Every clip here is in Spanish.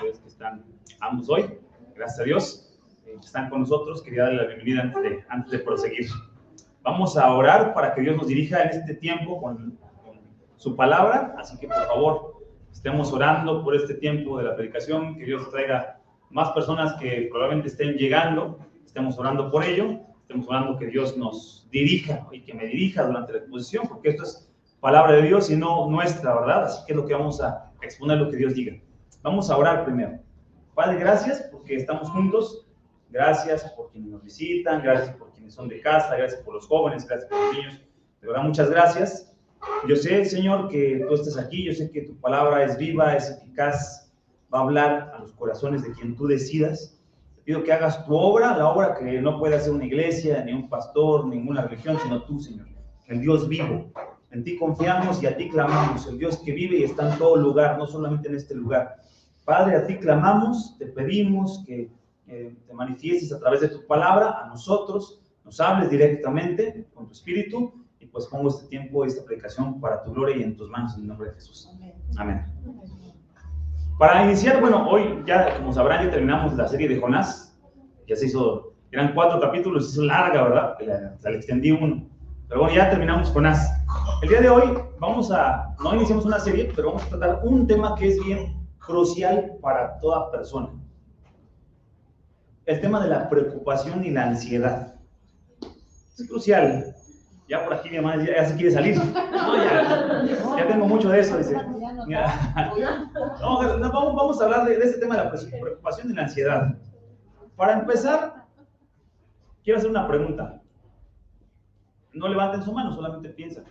ustedes que están ambos hoy. Gracias a Dios que están con nosotros. Quería darle la bienvenida antes de proseguir. Vamos a orar para que Dios nos dirija en este tiempo con su palabra. Así que, por favor, estemos orando por este tiempo de la predicación. Que Dios traiga más personas que probablemente estén llegando. Estemos orando por ello. Estemos orando que Dios nos dirija y que me dirija durante la exposición, porque esto es palabra de Dios y no nuestra, ¿verdad? Así que es lo que vamos a exponer, lo que Dios diga. Vamos a orar primero. Padre, gracias porque estamos juntos. Gracias por quienes nos visitan, gracias por quienes son de casa, gracias por los jóvenes, gracias por los niños. De verdad, muchas gracias. Yo sé, Señor, que tú estás aquí. Yo sé que tu palabra es viva, es eficaz, va a hablar a los corazones de quien tú decidas. Pido que hagas tu obra, la obra que no puede hacer una iglesia, ni un pastor, ninguna religión, sino tú, Señor, el Dios vivo. En ti confiamos y a ti clamamos, el Dios que vive y está en todo lugar, no solamente en este lugar. Padre, a ti clamamos, te pedimos que te manifiestes a través de tu palabra a nosotros, nos hables directamente con tu espíritu, y pues pongo este tiempo, esta predicación para tu gloria y en tus manos, en el nombre de Jesús. Amén. Para iniciar, bueno, hoy ya, como sabrán, ya terminamos la serie de Jonás. Ya se hizo, eran 4 capítulos, se hizo larga, ¿verdad? La extendí uno. Pero bueno, ya terminamos Jonás. El día de hoy no iniciamos una serie, pero vamos a tratar un tema que es bien crucial para toda persona. El tema de la preocupación y la ansiedad. Es crucial. Ya por aquí mi mamá ya se quiere salir. No, ya tengo mucho de eso, dice. Vamos a hablar de este tema de la preocupación y la ansiedad. Para empezar, quiero hacer una pregunta. No levanten su mano, solamente piensa.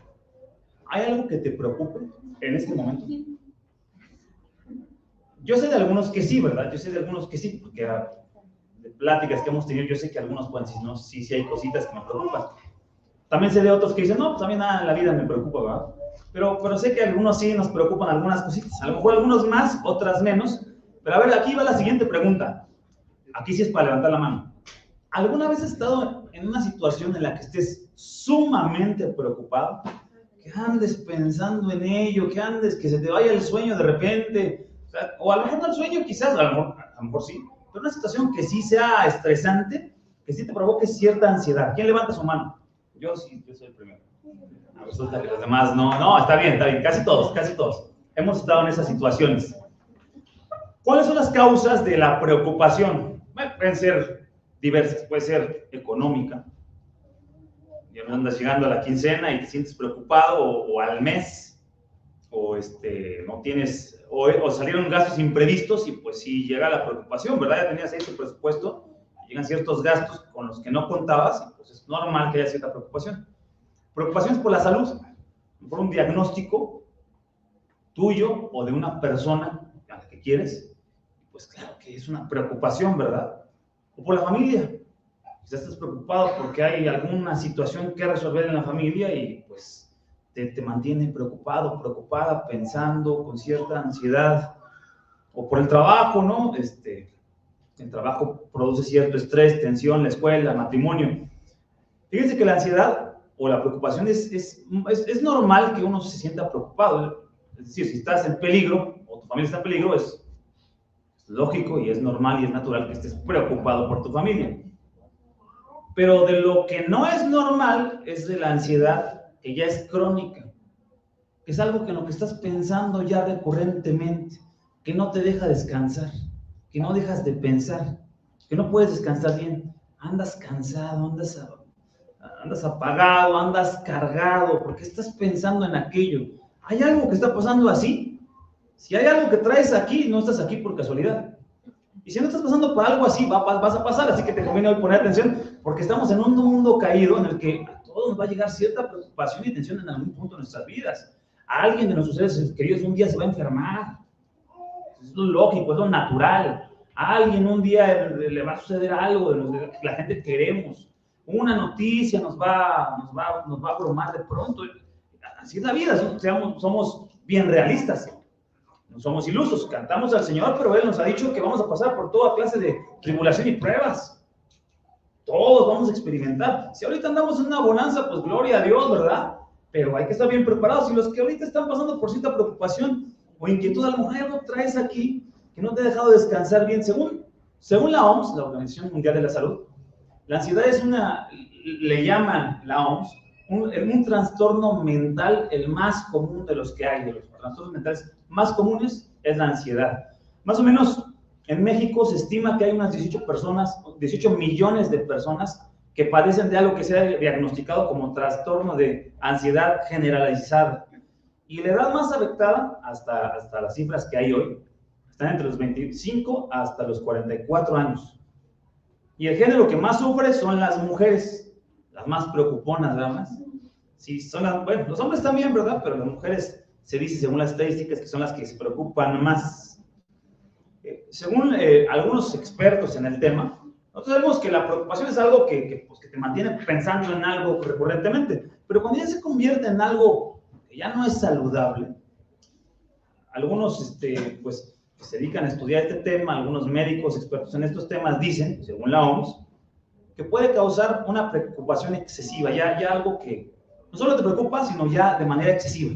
¿Hay algo que te preocupe en este momento? Yo sé de algunos que sí, ¿verdad? Yo sé de algunos que sí, porque de pláticas que hemos tenido, yo sé que algunos pueden decir, no, sí hay cositas que me preocupan. También sé de otros que dicen, no, pues a mí nada en la vida me preocupa, ¿verdad? Pero sé que algunos sí nos preocupan algunas cositas, a lo mejor algunos más, otras menos. Pero a ver, aquí va la siguiente pregunta. Aquí sí es para levantar la mano. ¿Alguna vez has estado en una situación en la que estés sumamente preocupado? Que andes pensando en ello, que se te vaya el sueño de repente, o a lo mejor no el sueño, quizás, a lo mejor sí, pero una situación que sí sea estresante, que sí te provoque cierta ansiedad. ¿Quién levanta su mano? Yo sí, yo soy el primero. Resulta que los demás no, está bien, casi todos. Hemos estado en esas situaciones. ¿Cuáles son las causas de la preocupación? Bueno, pueden ser diversas, puede ser económica. Ya no andas llegando a la quincena y te sientes preocupado, o al mes, o no tienes, o salieron gastos imprevistos y pues sí llega la preocupación, ¿verdad? Ya tenías ahí tu presupuesto, llegan ciertos gastos con los que no contabas y pues es normal que haya cierta preocupación. Preocupaciones por la salud, por un diagnóstico tuyo o de una persona a la que quieres, pues claro que es una preocupación, ¿verdad? O por la familia. Quizás estás preocupado porque hay alguna situación que resolver en la familia y pues te mantiene preocupado, preocupada, pensando con cierta ansiedad. O por el trabajo, ¿no? El trabajo produce cierto estrés, tensión, la escuela, el matrimonio. Fíjense que la ansiedad o la preocupación es normal que uno se sienta preocupado. Es decir, si estás en peligro o tu familia está en peligro, es lógico y es normal y es natural que estés preocupado por tu familia. Pero de lo que no es normal es de la ansiedad que ya es crónica, que es algo que en lo que estás pensando ya recurrentemente, que no te deja descansar, que no dejas de pensar, que no puedes descansar bien. Andas cansado, andas apagado, andas cargado, porque estás pensando en aquello. ¿Hay algo que está pasando así? Si hay algo que traes aquí, no estás aquí por casualidad. Y si no estás pasando por algo así, vas a pasar, así que te conviene hoy poner atención, porque estamos en un mundo caído en el que a todos nos va a llegar cierta preocupación y tensión en algún punto de nuestras vidas. A alguien de nuestros seres queridos un día se va a enfermar. Es lo lógico, es lo natural. A alguien un día le va a suceder algo de lo que la gente queremos. Una noticia nos va a abrumar de pronto. Así es la vida, somos bien realistas. No somos ilusos, cantamos al Señor, pero Él nos ha dicho que vamos a pasar por toda clase de tribulación y pruebas. Todos vamos a experimentar. Si ahorita andamos en una bonanza, pues gloria a Dios, ¿verdad? Pero hay que estar bien preparados. Y los que ahorita están pasando por cierta preocupación o inquietud, a lo mejor hay algo traes aquí que no te ha dejado descansar bien. Según la OMS, la Organización Mundial de la Salud, la ansiedad es le llaman la OMS, un trastorno mental el más común de los que hay, de los trastornos mentales más comunes es la ansiedad. Más o menos en México se estima que hay unas 18 millones de personas que padecen de algo que se ha diagnosticado como trastorno de ansiedad generalizada. Y la edad más afectada, hasta las cifras que hay hoy, están entre los 25 hasta los 44 años. Y el género que más sufre son las mujeres, las más preocuponas, ¿verdad? Sí, bueno, los hombres también, ¿verdad? Pero las mujeres, se dice según las estadísticas, que son las que se preocupan más. Según algunos expertos en el tema, nosotros sabemos que la preocupación es algo que te mantiene pensando en algo recurrentemente, pero cuando ya se convierte en algo que ya no es saludable, algunos pues, que se dedican a estudiar este tema, algunos médicos expertos en estos temas dicen, según la OMS, que puede causar una preocupación excesiva, ya algo que no solo te preocupa, sino ya de manera excesiva.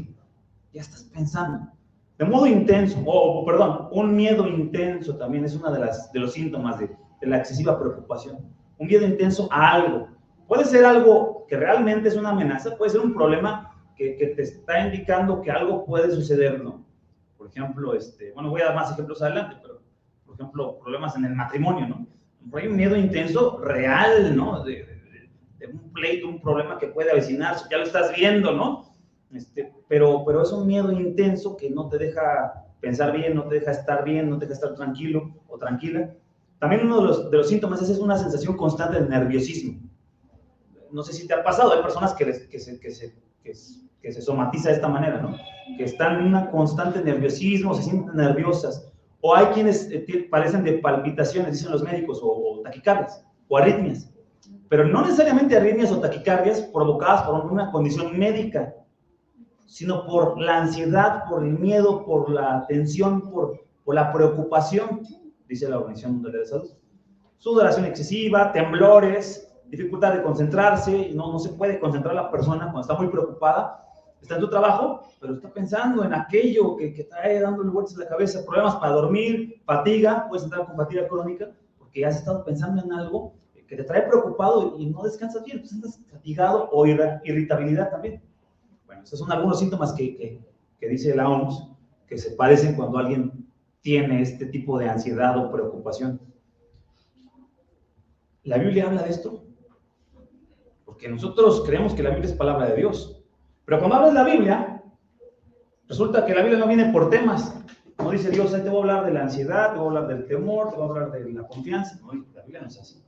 Ya estás pensando. De modo intenso, perdón, un miedo intenso también es uno de los síntomas de la excesiva preocupación. Un miedo intenso a algo. Puede ser algo que realmente es una amenaza, puede ser un problema que te está indicando que algo puede suceder, ¿no? Por ejemplo, bueno, voy a dar más ejemplos adelante, pero, por ejemplo, problemas en el matrimonio, ¿no? Hay un miedo intenso real, ¿no? De un pleito, un problema que puede avecinarse, ya lo estás viendo, ¿no? Pero es un miedo intenso que no te deja pensar bien, no te deja estar bien, no te deja estar tranquilo o tranquila. También uno de los síntomas es una sensación constante de nerviosismo. No sé si te ha pasado, hay personas que se somatiza de esta manera, ¿no? Que están en un constante nerviosismo, se sienten nerviosas. O hay quienes padecen de palpitaciones, dicen los médicos, o taquicardias, o arritmias. Pero no necesariamente arritmias o taquicardias provocadas por una condición médica, sino por la ansiedad, por el miedo, por la tensión, por la preocupación, dice la Organización Mundial de la Salud. Sudoración excesiva, temblores, dificultad de concentrarse, no se puede concentrar la persona cuando está muy preocupada, está en tu trabajo, pero está pensando en aquello que trae dándole vueltas a la cabeza, problemas para dormir, fatiga, puedes entrar con fatiga crónica, porque has estado pensando en algo que te trae preocupado y no descansas bien, pues andas fatigado o irritabilidad también. Bueno, esos son algunos síntomas que dice la OMS que se padecen cuando alguien tiene este tipo de ansiedad o preocupación. ¿La Biblia habla de esto? Porque nosotros creemos que la Biblia es palabra de Dios. Pero cuando hablas de la Biblia, resulta que la Biblia no viene por temas. No dice Dios, te voy a hablar de la ansiedad, te voy a hablar del temor, te voy a hablar de la confianza. No, la Biblia no es así.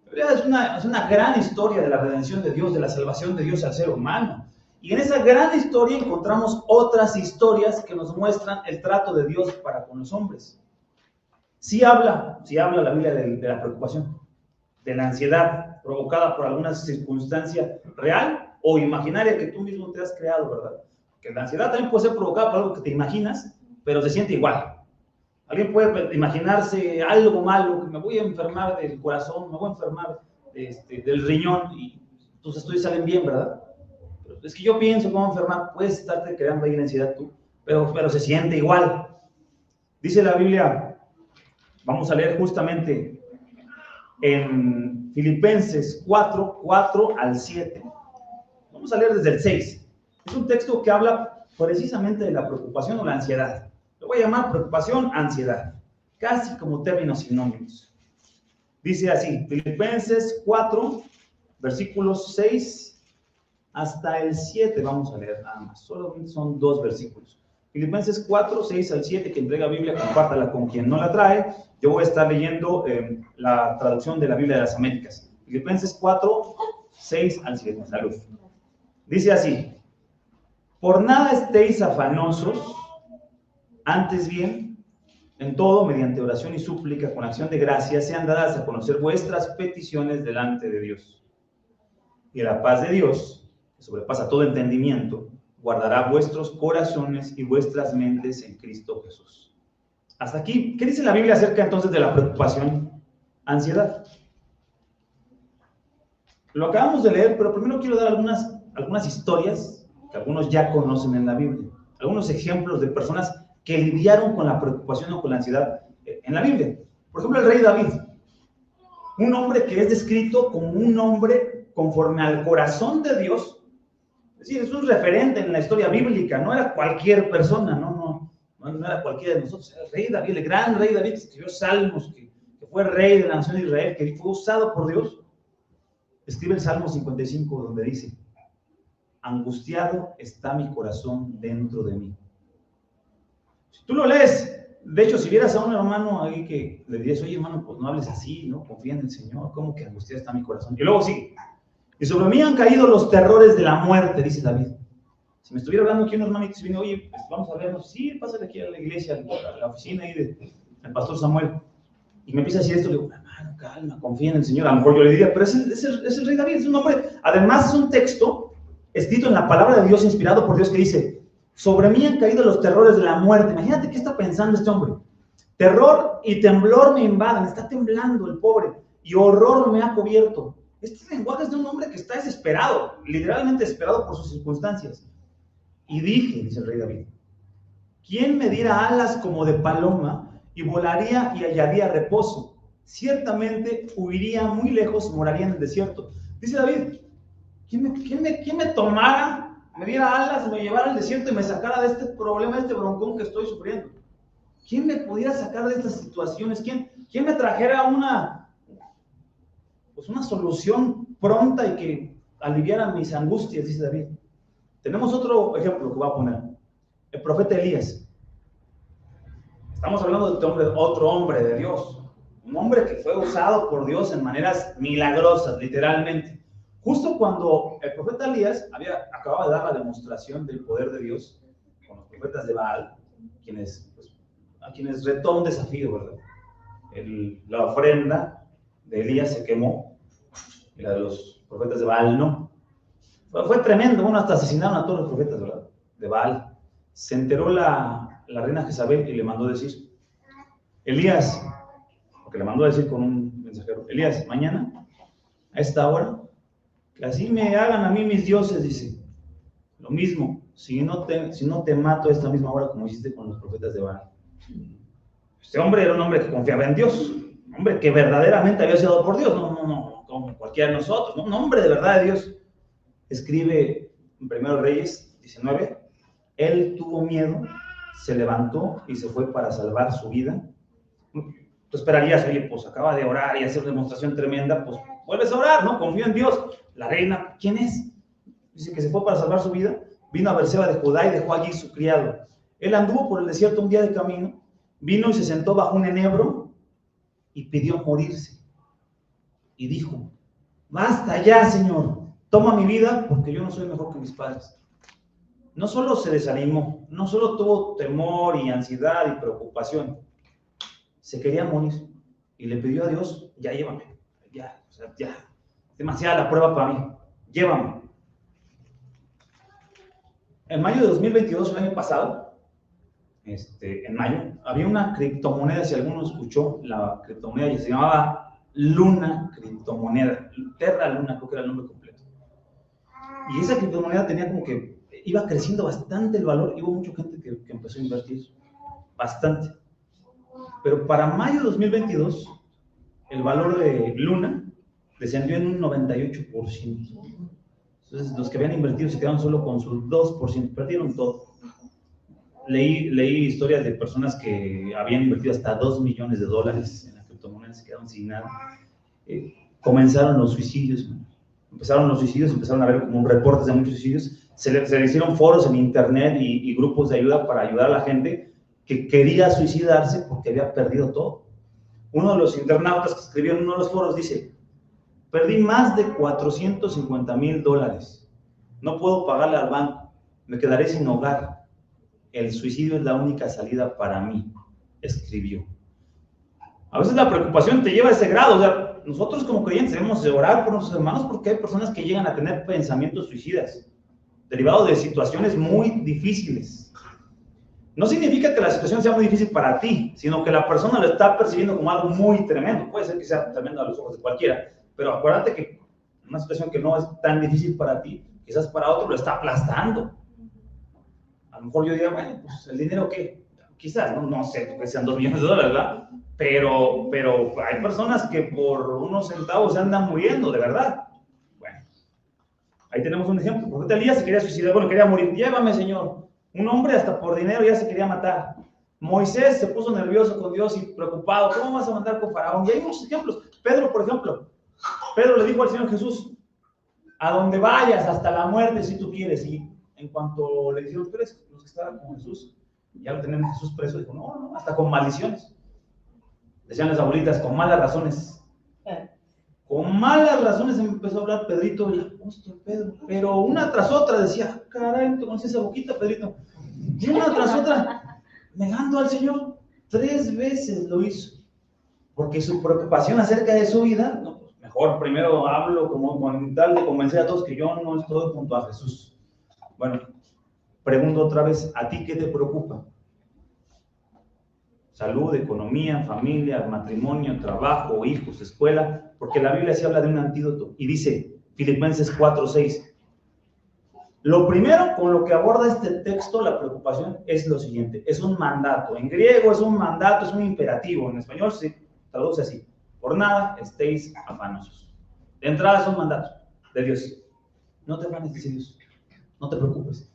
La Biblia es una gran historia de la redención de Dios, de la salvación de Dios al ser humano. Y en esa gran historia encontramos otras historias que nos muestran el trato de Dios para con los hombres. Sí habla la Biblia de la preocupación, de la ansiedad provocada por alguna circunstancia real o imaginaria que tú mismo te has creado, ¿verdad? Que la ansiedad también puede ser provocada por algo que te imaginas, pero se siente igual. Alguien puede imaginarse algo malo, que me voy a enfermar del corazón, me voy a enfermar del riñón, y tus estudios salen bien, ¿verdad? Pero es que yo pienso que me voy a enfermar, puedes estarte creando ahí la ansiedad tú, pero se siente igual. Dice la Biblia, vamos a leer justamente en Filipenses 4 al 7. Vamos a leer desde el 6. Es un texto que habla precisamente de la preocupación o la ansiedad. Lo voy a llamar preocupación, ansiedad, casi como términos sinónimos. Dice así, Filipenses 4, versículos 6 hasta el 7, vamos a leer nada más, solo son 2 versículos. Filipenses 4, 6 al 7, que entrega Biblia, compártala con quien no la trae. Yo voy a estar leyendo la traducción de la Biblia de las Américas. Filipenses 4, 6 al 7, salud. Dice así, por nada estéis afanosos, antes bien, en todo, mediante oración y súplica, con acción de gracias, sean dadas a conocer vuestras peticiones delante de Dios. Y la paz de Dios, que sobrepasa todo entendimiento, guardará vuestros corazones y vuestras mentes en Cristo Jesús. Hasta aquí, ¿qué dice la Biblia acerca entonces de la preocupación, ansiedad? Lo acabamos de leer, pero primero quiero dar algunas historias que algunos ya conocen en la Biblia. Algunos ejemplos de personas que lidiaron con la preocupación o con la ansiedad en la Biblia. Por ejemplo, el rey David, un hombre que es descrito como un hombre conforme al corazón de Dios. Es decir, es un referente en la historia bíblica, no era cualquier persona, no era cualquiera de nosotros, era el rey David, el gran rey David, que escribió salmos, que fue rey de la nación de Israel, que fue usado por Dios. Escribe el Salmo 55, donde dice: angustiado está mi corazón dentro de mí. Si tú lo lees, de hecho, si vieras a un hermano ahí que le dirías: oye, hermano, pues no hables así, ¿no? Confía en el Señor, ¿cómo que angustiado está mi corazón? Y luego sigue: y sobre mí han caído los terrores de la muerte, dice David. Si me estuviera hablando aquí un hermanito y viene: oye, pues vamos a vernos, sí, pásale aquí a la iglesia, a la oficina ahí del pastor Samuel, y me empieza a decir esto, le digo: hermano, calma, confía en el Señor. A lo mejor yo le diría: pero es el rey David, es un hombre. Además, es un texto escrito en la palabra de Dios, inspirado por Dios, que dice: sobre mí han caído los terrores de la muerte. Imagínate qué está pensando este hombre. Terror y temblor me invaden, está temblando el pobre, y horror me ha cubierto. Este lenguaje es de un hombre que está desesperado, literalmente desesperado por sus circunstancias. Y dije, dice el rey David: ¿quién me diera alas como de paloma y volaría y hallaría reposo? Ciertamente huiría muy lejos, moraría en el desierto. Dice David: ¿quién me tomara, me diera alas, me llevara al desierto y me sacara de este problema, de este broncón que estoy sufriendo? ¿Quién me pudiera sacar de estas situaciones? ¿Quién me trajera una solución pronta y que aliviara mis angustias? Dice David. Tenemos otro ejemplo que voy a poner: el profeta Elías. Estamos hablando de otro hombre de Dios, un hombre que fue usado por Dios en maneras milagrosas, literalmente. Justo cuando el profeta Elías acababa de dar la demostración del poder de Dios con los profetas de Baal, a quienes retó un desafío, ¿verdad? La ofrenda de Elías se quemó, y la de los profetas de Baal no. Fue tremendo, hasta asesinaron a todos los profetas, ¿verdad?, de Baal. Se enteró la reina Jezabel y le mandó decir: Elías, porque le mandó a decir con un mensajero: Elías, mañana, a esta hora, que así me hagan a mí mis dioses, dice, lo mismo, si no te mato a esta misma hora como hiciste con los profetas de Baal. Este hombre era un hombre que confiaba en Dios, un hombre que verdaderamente había sido por Dios, no como cualquiera de nosotros, un hombre de verdad de Dios. Escribe en 1 Reyes 19: él tuvo miedo, se levantó y se fue para salvar su vida. Tú esperarías: oye, pues acaba de orar y hacer una demostración tremenda, pues vuelves a orar, ¿no? Confío en Dios. La reina, ¿quién es? Dice que se fue para salvar su vida. Vino a Berseba de Judá y dejó allí su criado. Él anduvo por el desierto un día de camino, vino y se sentó bajo un enebro y pidió morirse. Y dijo: basta ya, Señor, toma mi vida, porque yo no soy mejor que mis padres. No solo se desanimó, no solo tuvo temor y ansiedad y preocupación, se quería morir y le pidió a Dios: ya llévame, ya, demasiada la prueba para mí, llévame. En mayo de 2022, el año pasado, en mayo, había una criptomoneda, si alguno escuchó, la criptomoneda se llamaba Luna criptomoneda, Terra Luna, creo que era el nombre completo. Y esa criptomoneda tenía como que iba creciendo bastante el valor, y hubo mucha gente que empezó a invertir, bastante. Pero para mayo de 2022, el valor de Luna descendió en un 98%. Entonces, los que habían invertido se quedaron solo con su 2%, perdieron todo. Leí historias de personas que habían invertido hasta $2 millones en la criptomoneda, se quedaron sin nada. Comenzaron los suicidios, empezaron a ver como un reportes de muchos suicidios. Se le hicieron foros en internet y grupos de ayuda para ayudar a la gente que quería suicidarse porque había perdido todo. Uno de los internautas que escribió en uno de los foros dice: perdí más de $450,000. No puedo pagarle al banco. Me quedaré sin hogar. El suicidio es la única salida para mí, escribió. A veces la preocupación te lleva a ese grado. O sea, nosotros como creyentes debemos de orar por nuestros hermanos, porque hay personas que llegan a tener pensamientos suicidas, derivados de situaciones muy difíciles. No significa que la situación sea muy difícil para ti, sino que la persona lo está percibiendo como algo muy tremendo. Puede ser que sea tremendo a los ojos de cualquiera, pero acuérdate que una situación que no es tan difícil para ti, quizás para otro lo está aplastando. A lo mejor yo diría: bueno, pues el dinero, ¿qué quizás, no sé, que sean 2 millones de dólares, ¿verdad? Pero hay personas que por unos centavos se andan muriendo, de verdad. Bueno, ahí tenemos un ejemplo. El profeta Elías se quería suicidar, bueno, quería morir. Llévame, Señor. Un hombre hasta por dinero ya se quería matar. Moisés se puso nervioso con Dios y preocupado. ¿Cómo vas a mandar con Faraón? Y hay muchos ejemplos. Pedro, por ejemplo. Pedro le dijo al Señor Jesús, a donde vayas, hasta la muerte, si tú quieres. Y en cuanto le dijeron preso, los que estaban con Jesús, ya lo tenían Jesús preso, dijo, no, hasta con maldiciones. Decían las abuelitas, con malas razones. Con malas razones empezó a hablar Pedrito, el apóstol Pedro, pero una tras otra decía, caray, ¿te conoces esa boquita, Pedrito? Y una tras otra, negando al Señor. 3 veces lo hizo, porque su preocupación acerca de su vida, no, pues mejor primero hablo como con tal de convencer a todos que yo no estoy junto a Jesús. Bueno, pregunto otra vez, ¿a ti qué te preocupa? Salud, economía, familia, matrimonio, trabajo, hijos, escuela, porque la Biblia sí habla de un antídoto y dice, Filipenses 4:6. Lo primero con lo que aborda este texto, la preocupación, es lo siguiente, es un mandato. En griego es un mandato, es un imperativo. En español se traduce así, por nada estéis afanosos. De entrada es un mandato de Dios. No te afanes, dice Dios, no te preocupes.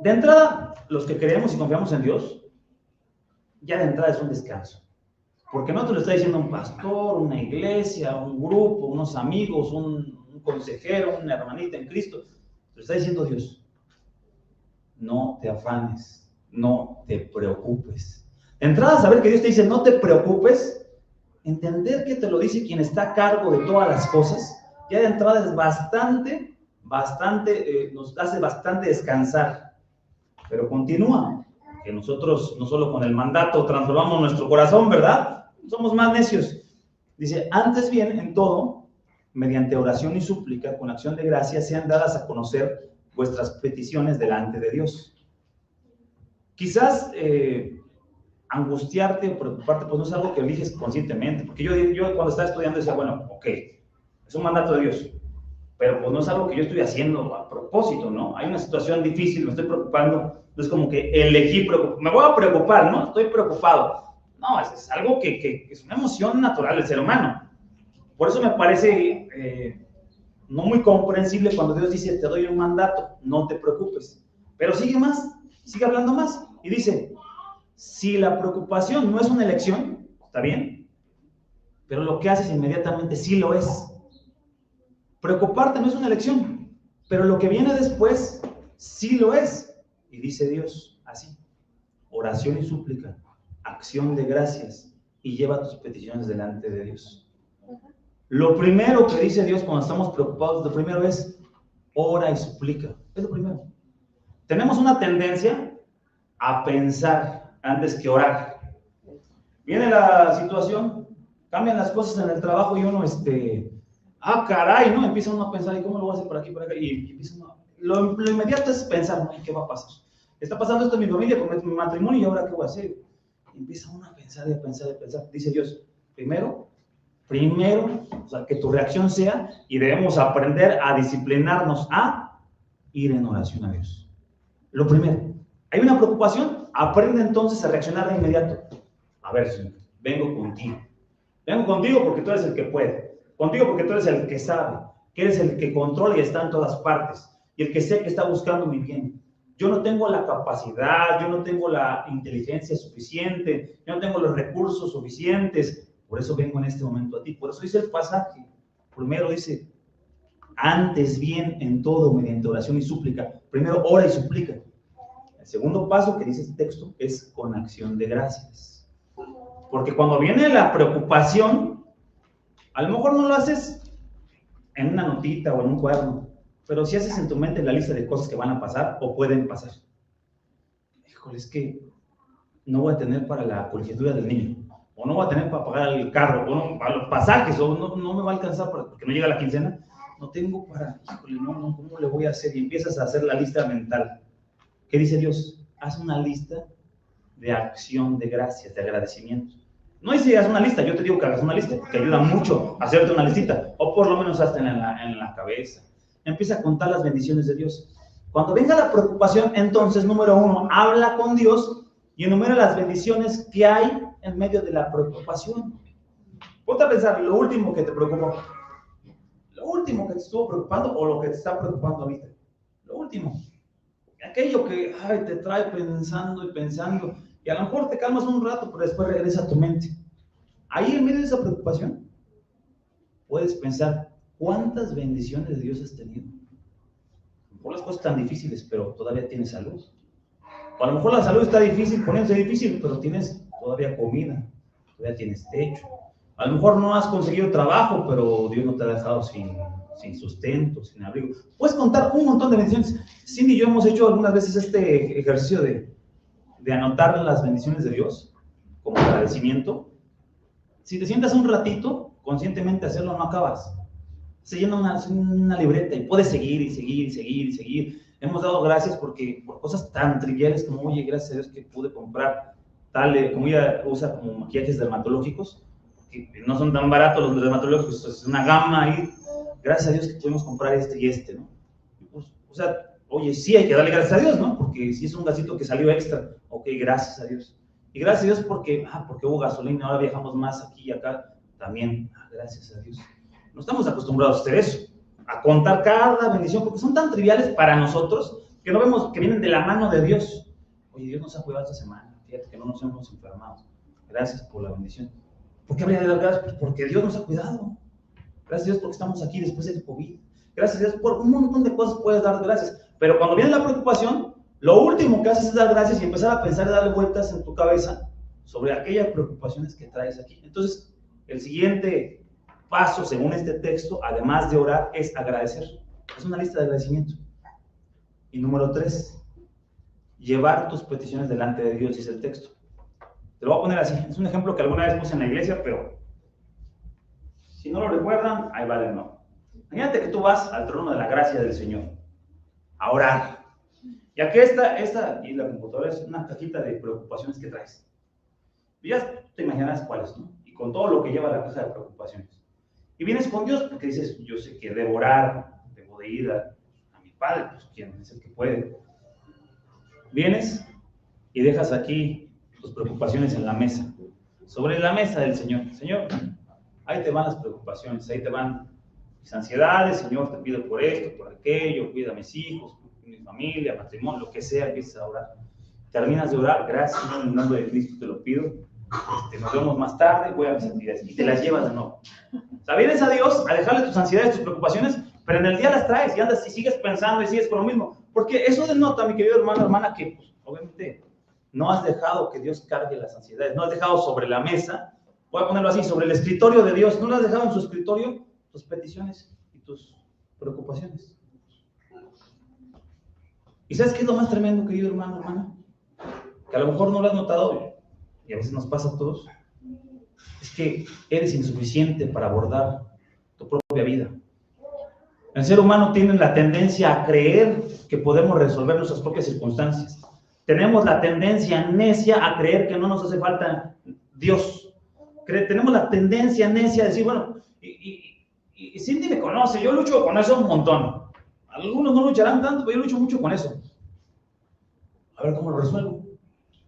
De entrada, los que creemos y confiamos en Dios, ya de entrada es un descanso. Porque no te lo está diciendo un pastor, una iglesia, un grupo, unos amigos, un consejero, una hermanita en Cristo. Te lo está diciendo Dios. No te afanes, no te preocupes. De entrada, saber que Dios te dice no te preocupes, entender que te lo dice quien está a cargo de todas las cosas, ya de entrada es bastante, nos hace bastante descansar. Pero continúa. Que nosotros no solo con el mandato transformamos nuestro corazón, ¿verdad? Somos más necios. Dice, antes bien, en todo, mediante oración y súplica, con acción de gracias, sean dadas a conocer vuestras peticiones delante de Dios. Quizás angustiarte o preocuparte, pues no es algo que eliges conscientemente, porque yo cuando estaba estudiando decía, bueno, ok, es un mandato de Dios, pero pues no es algo que yo estoy haciendo a propósito, ¿no? Hay una situación difícil, me estoy preocupando. No es como que elegí preocupar, me voy a preocupar, ¿no? Estoy preocupado. No, es algo que es una emoción natural del ser humano. Por eso me parece no muy comprensible cuando Dios dice, te doy un mandato, no te preocupes. Pero sigue más, sigue hablando más. Y dice, si la preocupación no es una elección, está bien, pero lo que haces inmediatamente sí lo es. Preocuparte no es una elección, pero lo que viene después sí lo es. Y dice Dios así, oración y súplica, acción de gracias, y lleva tus peticiones delante de Dios. Lo primero que dice Dios cuando estamos preocupados, lo primero es ora y suplica. Es lo primero. Tenemos una tendencia a pensar antes que orar. Viene la situación, cambian las cosas en el trabajo y uno, caray, ¿no? Empieza uno a pensar, ¿y cómo lo voy a hacer por aquí, por acá? Y empieza uno, lo inmediato es pensar, ¿no? ¿Qué va a pasar? Está pasando esto en mi familia, con mi matrimonio, ¿y ahora qué voy a hacer? Y empieza uno a pensar y a pensar y a pensar. Dice Dios, primero, o sea, que tu reacción sea, y debemos aprender a disciplinarnos a ir en oración a Dios. Lo primero, hay una preocupación, aprende entonces a reaccionar de inmediato. A ver, Señor, vengo contigo. Vengo contigo porque tú eres el que puede. Contigo porque tú eres el que sabe, que eres el que controla y está en todas partes, y el que sé que está buscando mi bien. Yo no tengo la capacidad, yo no tengo la inteligencia suficiente, yo no tengo los recursos suficientes, por eso vengo en este momento a ti. Por eso dice el pasaje, primero dice, antes bien en todo mediante oración y súplica. Primero ora y suplica. El segundo paso que dice este texto es con acción de gracias. Porque cuando viene la preocupación, a lo mejor no lo haces en una notita o en un cuaderno, pero si haces en tu mente la lista de cosas que van a pasar o pueden pasar. Híjole, es que no voy a tener para la colegiatura del niño, o no voy a tener para pagar el carro, o no, para los pasajes, o no me va a alcanzar porque no llega la quincena. No tengo para, híjole, no, ¿cómo le voy a hacer? Y empiezas a hacer la lista mental. ¿Qué dice Dios? Haz una lista de acción de gracias, de agradecimiento. No dice haz una lista, yo te digo que hagas una lista, porque ayuda mucho a hacerte una listita, o por lo menos hazte en la cabeza. Empieza a contar las bendiciones de Dios. Cuando venga la preocupación, entonces, número 1, habla con Dios y enumera las bendiciones que hay en medio de la preocupación. Ponte a pensar, lo último que te preocupó, lo último que te estuvo preocupando o lo que te está preocupando ahorita, lo último, aquello que te trae pensando y pensando, y a lo mejor te calmas un rato, pero después regresa a tu mente. Ahí en medio de esa preocupación, puedes pensar, ¿cuántas bendiciones de Dios has tenido? Por las cosas tan difíciles, pero todavía tienes salud. O a lo mejor la salud está difícil, poniéndose difícil, pero tienes todavía comida, todavía tienes techo. A lo mejor no has conseguido trabajo, pero Dios no te ha dejado sin sustento, sin abrigo. Puedes contar un montón de bendiciones. Cindy y yo hemos hecho algunas veces este ejercicio de anotar las bendiciones de Dios como agradecimiento. Si te sientas un ratito, conscientemente hacerlo, no acabas. Se llena una libreta y puedes seguir y seguir y seguir y seguir. Hemos dado gracias por cosas tan triviales como, oye, gracias a Dios que pude comprar tal, como ella usa como maquillajes dermatológicos, que no son tan baratos los dermatológicos, es una gama ahí. Gracias a Dios que pudimos comprar este y este, ¿no? Pues, o sea, oye, sí hay que darle gracias a Dios, ¿no? Porque si es un gasito que salió extra, ok, gracias a Dios. Y gracias a Dios porque hubo gasolina, ahora viajamos más aquí y acá, también, gracias a Dios. No estamos acostumbrados a hacer eso, a contar cada bendición, porque son tan triviales para nosotros que no vemos que vienen de la mano de Dios. Oye, Dios nos ha cuidado esta semana, fíjate que no nos hemos enfermado. Gracias por la bendición. ¿Por qué habría de dar gracias? Pues porque Dios nos ha cuidado. Gracias a Dios porque estamos aquí después del COVID. Gracias a Dios por un montón de cosas puedes dar gracias. Pero cuando viene la preocupación, lo último que haces es dar gracias y empezar a pensar y darle vueltas en tu cabeza sobre aquellas preocupaciones que traes aquí. Entonces, el siguiente paso, según este texto, además de orar, es agradecer. Es una lista de agradecimiento. Y número 3, llevar tus peticiones delante de Dios, dice el texto. Te lo voy a poner así. Es un ejemplo que alguna vez puse en la iglesia, pero si no lo recuerdan, ahí va de nuevo. Imagínate que tú vas al trono de la gracia del Señor a orar. Y aquí y la computadora es una cajita de preocupaciones que traes. Y ya te imaginas cuáles, ¿no? Y con todo lo que lleva la caja de preocupaciones. Y vienes con Dios porque dices, yo sé que debo orar, debo de ir a mi Padre, pues quien es el que puede. Vienes y dejas aquí tus preocupaciones en la mesa, sobre la mesa del Señor. Señor, ahí te van las preocupaciones, ahí te van mis ansiedades, Señor, te pido por esto, por aquello, cuida a mis hijos, mi familia, matrimonio, lo que sea, empiezas a orar. Terminas de orar, gracias, Señor, en el nombre de Cristo te lo pido. Nos vemos más tarde, voy a mis actividades, y te las llevas de nuevo. O sea, vienes a Dios a dejarle tus ansiedades, tus preocupaciones, pero en el día las traes y andas y sigues pensando y sigues con lo mismo. Porque eso denota, mi querido hermano, hermana, que pues, obviamente no has dejado que Dios cargue las ansiedades, no has dejado sobre la mesa, voy a ponerlo así, sobre el escritorio de Dios, no lo has dejado en su escritorio tus peticiones y tus preocupaciones. ¿Y sabes qué es lo más tremendo, querido hermano, hermana? Que a lo mejor no lo has notado, y a veces nos pasa a todos, es que eres insuficiente para abordar tu propia vida. El ser humano tiene la tendencia a creer que podemos resolver nuestras propias circunstancias. Tenemos la tendencia necia a creer que no nos hace falta Dios. Tenemos la tendencia necia a decir, bueno, y Cindy me conoce, yo lucho con eso un montón. Algunos no lucharán tanto, pero yo lucho mucho con eso. A ver cómo lo resuelvo.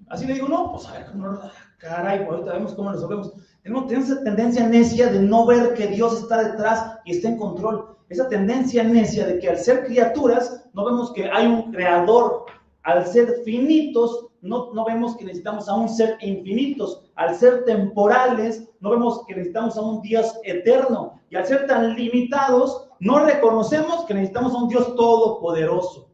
Así le digo, no, pues a ver cómo lo resuelvo. Caray, ahorita vemos cómo lo resolvemos. Tenemos esa tendencia necia de no ver que Dios está detrás y está en control. Esa tendencia necia de que al ser criaturas no vemos que hay un creador. Al ser finitos no vemos que necesitamos a un ser infinitos. Al ser temporales no vemos que necesitamos a un Dios eterno. Y al ser tan limitados no reconocemos que necesitamos a un Dios todopoderoso.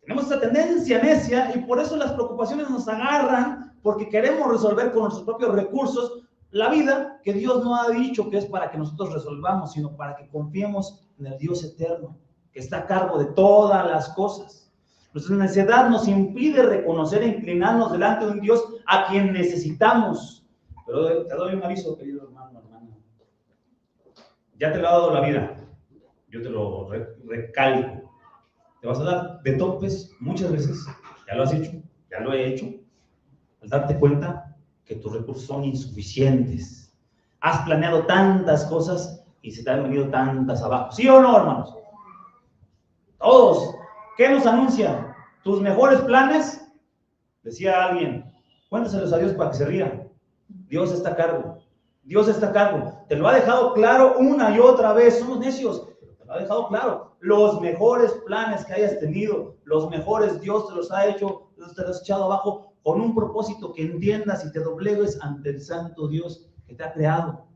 Tenemos esa tendencia necia y por eso las preocupaciones nos agarran, porque queremos resolver con nuestros propios recursos la vida que Dios no ha dicho que es para que nosotros resolvamos, sino para que confiemos en el Dios eterno, que está a cargo de todas las cosas. Nuestra necedad nos impide reconocer e inclinarnos delante de un Dios a quien necesitamos. Pero te doy un aviso, querido hermano, hermana. Ya te lo ha dado la vida, yo te lo recalco. Te vas a dar de topes muchas veces, ya lo has hecho, ya lo he hecho, al darte cuenta que tus recursos son insuficientes. Has planeado tantas cosas y se te han venido tantas abajo. ¿Sí o no, hermanos? Todos. ¿Qué nos anuncia? ¿Tus mejores planes? Decía alguien, cuéntaselos a Dios para que se ría. Dios está a cargo. Dios está a cargo. Te lo ha dejado claro una y otra vez. Somos necios, pero te lo ha dejado claro. Los mejores planes que hayas tenido, los mejores Dios te los ha hecho, te los ha echado abajo con un propósito que entiendas y te doblegues ante el santo Dios que te ha creado.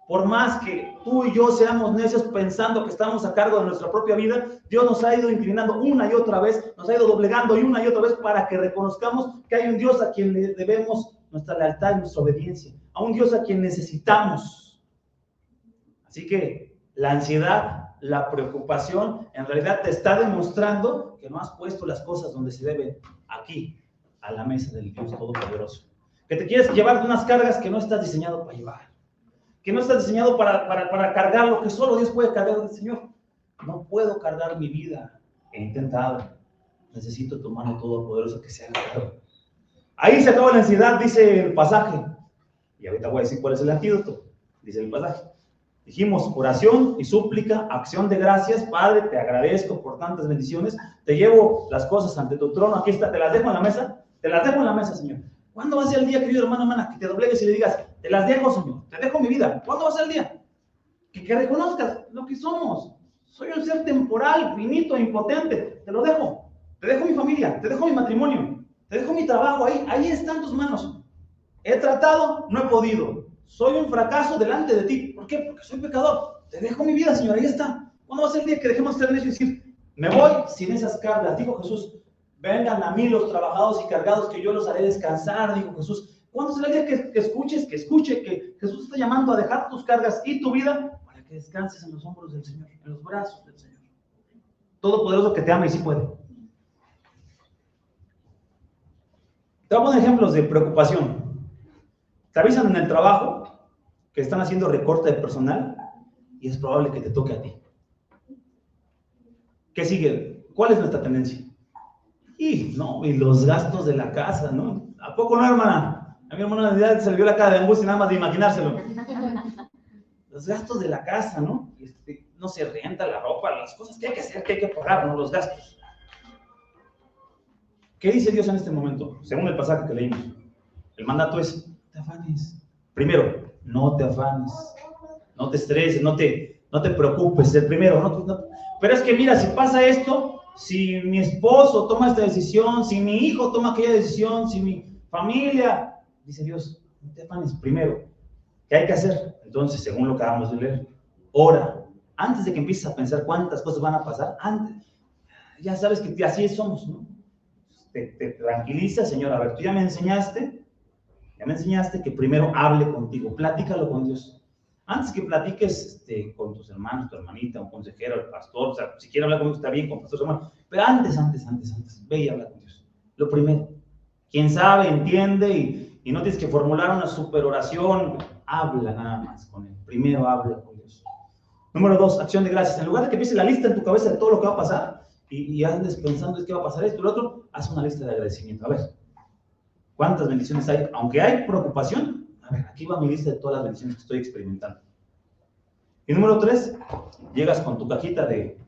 Por más que tú y yo seamos necios pensando que estamos a cargo de nuestra propia vida, Dios nos ha ido inclinando una y otra vez, nos ha ido doblegando y una y otra vez para que reconozcamos que hay un Dios a quien le debemos nuestra lealtad y nuestra obediencia, a un Dios a quien necesitamos. Así que la ansiedad, la preocupación, en realidad te está demostrando que no has puesto las cosas donde se deben, aquí, a la mesa del Dios Todopoderoso. Que te quieres llevar unas cargas que no estás diseñado para llevar. Que no está diseñado para cargar lo que solo Dios puede cargar del Señor. No puedo cargar mi vida. He intentado. Necesito tu mano todopoderosa que se haga cargo. Ahí se acaba la ansiedad, dice el pasaje. Y ahorita voy a decir cuál es el antídoto. Dice el pasaje. Dijimos oración y súplica, acción de gracias. Padre, te agradezco por tantas bendiciones. Te llevo las cosas ante tu trono. Aquí está, te las dejo en la mesa. Te las dejo en la mesa, Señor. ¿Cuándo va a ser el día, querido hermano, hermana, que te doblegues y le digas, te las dejo, Señor, te dejo mi vida? ¿Cuándo va a ser el día? Que reconozcas lo que somos. Soy un ser temporal, finito, impotente. Te lo dejo. Te dejo mi familia, te dejo mi matrimonio, te dejo mi trabajo. Ahí están tus manos. He tratado, no he podido. Soy un fracaso delante de ti. ¿Por qué? Porque soy pecador. Te dejo mi vida, Señor, ahí está. ¿Cuándo va a ser el día que dejemos de ser necios y decir, me voy sin esas cargas? Dijo Jesús, vengan a mí los trabajados y cargados, que yo los haré descansar, dijo Jesús. ¿Cuándo será el día que escuche que Jesús está llamando a dejar tus cargas y tu vida para que descanses en los hombros del Señor, en los brazos del Señor? Todopoderoso que te ama y sí puede. Te voy a poner ejemplos de preocupación. Te avisan en el trabajo que están haciendo recorte de personal y es probable que te toque a ti. ¿Qué sigue? ¿Cuál es nuestra tendencia? Y los gastos de la casa, ¿no? ¿A poco no, hermana? A mi hermana se le vio la cara de angustia nada más de imaginárselo. Los gastos de la casa, ¿no? No se renta la ropa, las cosas que hay que hacer, que hay que pagar, ¿no? Los gastos. ¿Qué dice Dios en este momento? Según el pasaje que leímos. El mandato es, no te afanes. Primero, no te afanes. No te estreses, no te preocupes. El primero, pero es que mira, si pasa esto, si mi esposo toma esta decisión, si mi hijo toma aquella decisión, si mi familia, dice Dios, no te afanes. Primero, ¿qué hay que hacer? Entonces, según lo que acabamos de leer, ora. Antes de que empieces a pensar cuántas cosas van a pasar, antes, ya sabes que así somos, ¿no? Te tranquiliza, Señor, a ver, tú ya me enseñaste que primero hable contigo, platícalo con Dios. Antes que platiques con tus hermanos, tu hermanita, un consejero, el pastor, o sea, si quieres hablar con Dios está bien, con pastor, hermano, pero antes, ve y habla con Dios. Lo primero, quien sabe, entiende y no tienes que formular una super oración, habla nada más con Él. Primero habla con Dios. Número 2, acción de gracias. En lugar de que empieces la lista en tu cabeza de todo lo que va a pasar y andes pensando es que va a pasar esto y lo otro, haz una lista de agradecimiento. A ver, ¿cuántas bendiciones hay? Aunque hay preocupación, a ver, aquí va mi lista de todas las bendiciones que estoy experimentando. Y número 3, llegas con tu cajita de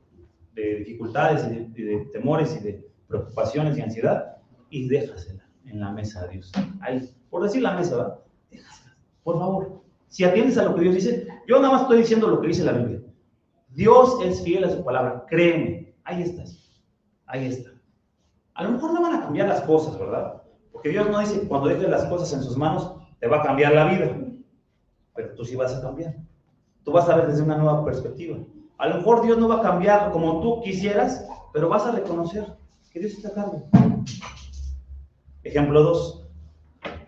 dificultades y de temores y de preocupaciones y ansiedad y déjasela en la mesa de Dios. Ahí, por decir la mesa, ¿verdad? Déjasela, por favor. Si atiendes a lo que Dios dice, yo nada más estoy diciendo lo que dice la Biblia. Dios es fiel a su palabra, créeme. Ahí está. A lo mejor no van a cambiar las cosas, ¿verdad? Porque Dios no dice que cuando dejes las cosas en sus manos te va a cambiar la vida. Pero tú sí vas a cambiar. Tú vas a ver desde una nueva perspectiva. A lo mejor Dios no va a cambiar como tú quisieras, pero vas a reconocer que Dios está a cargo. Ejemplo 2.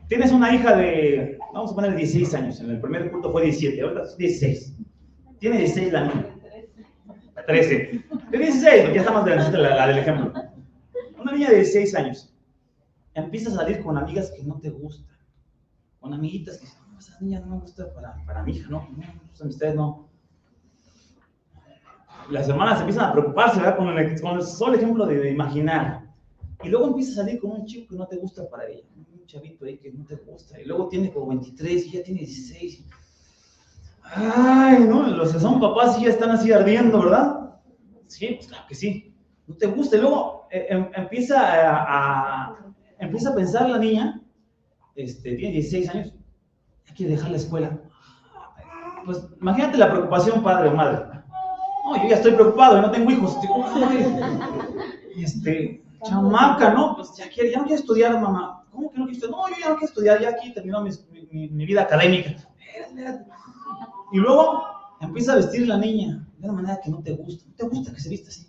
Tienes una hija de, vamos a poner 16 años. En el primer culto fue 17, ahora es 16. Tiene 16 la niña. 13. De 16, ya está más grande la del ejemplo. Una niña de 16 años. Empieza a salir con amigas que no te gustan. Con amiguitas que dicen, no, esa niña no me gusta para mi hija, no, sus amistades no. Las hermanas empiezan a preocuparse, ¿verdad? Con el solo ejemplo de imaginar. Y luego empieza a salir con un chico que no te gusta para ella. Un chavito ahí que no te gusta. Y luego tiene como 23 y ya tiene 16. Ay, no, los que son papás sí ya están así ardiendo, ¿verdad? Sí, pues claro que sí. No te gusta. Y luego empieza empieza a pensar la niña, tiene 16 años, ya quiere dejar la escuela. Pues imagínate la preocupación, padre o madre. No, yo ya estoy preocupado, yo no tengo hijos. Chamaca, ¿no? Pues ya no quiere estudiar, mamá. ¿Cómo que no quiere estudiar? No, yo ya no quiero estudiar, ya aquí terminó mi vida académica. Y luego empieza a vestir la niña de una manera que no te gusta que se vista así.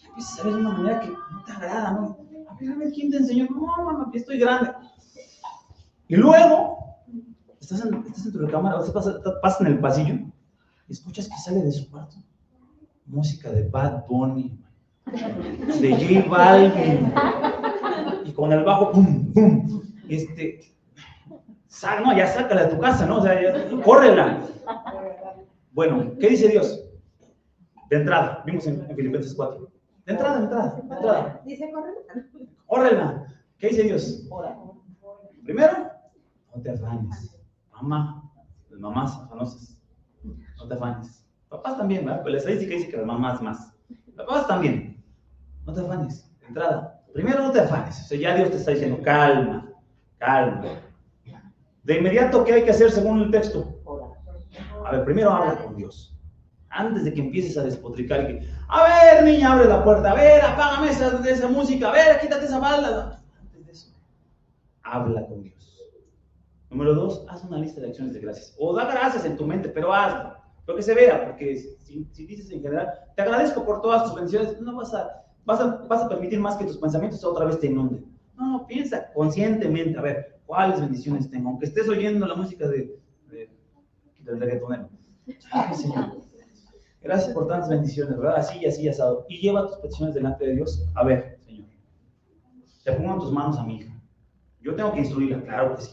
Empiezas a ver de una manera que no te agrada, ¿no? A ver, ¿quién te enseñó? No, mamá, que estoy grande. Y luego, estás en tu recámara, pasas en el pasillo y escuchas que sale de su cuarto música de Bad Bunny, de J Balvin, y con el bajo, pum, pum, no, ya sácala de tu casa, ¿no? O sea, córrela. Bueno, ¿qué dice Dios? De entrada, vimos en Filipenses 4. De entrada. Dice córrela. Córrela. ¿Qué dice Dios? Primero, no te afanes. Las mamás afanosas, no te afanes. Papás también, ¿verdad? Pero la estadística dice que las mamás más. Papás también. No te afanes. De entrada. Primero, no te afanes. O sea, ya Dios te está diciendo, calma. De inmediato, ¿qué hay que hacer según el texto? A ver, primero habla con Dios. Antes de que empieces a despotricar y que, a ver, niña, abre la puerta. A ver, apágame esa música. A ver, quítate esa balda. Antes de eso, habla con Dios. Número 2, haz una lista de acciones de gracias. O da gracias en tu mente, pero hazlo. Lo que se vea, porque si dices en general, te agradezco por todas tus bendiciones, no vas a permitir más que tus pensamientos otra vez te inunden. No, piensa conscientemente, a ver, ¿cuáles bendiciones tengo? Aunque estés oyendo la música del reggaetonero. Ay, Señor, gracias por tantas bendiciones, ¿verdad? Así y así, asado. Y lleva tus peticiones delante de Dios. A ver, Señor, te pongo en tus manos a mi hija. Yo tengo que instruirla, claro que sí.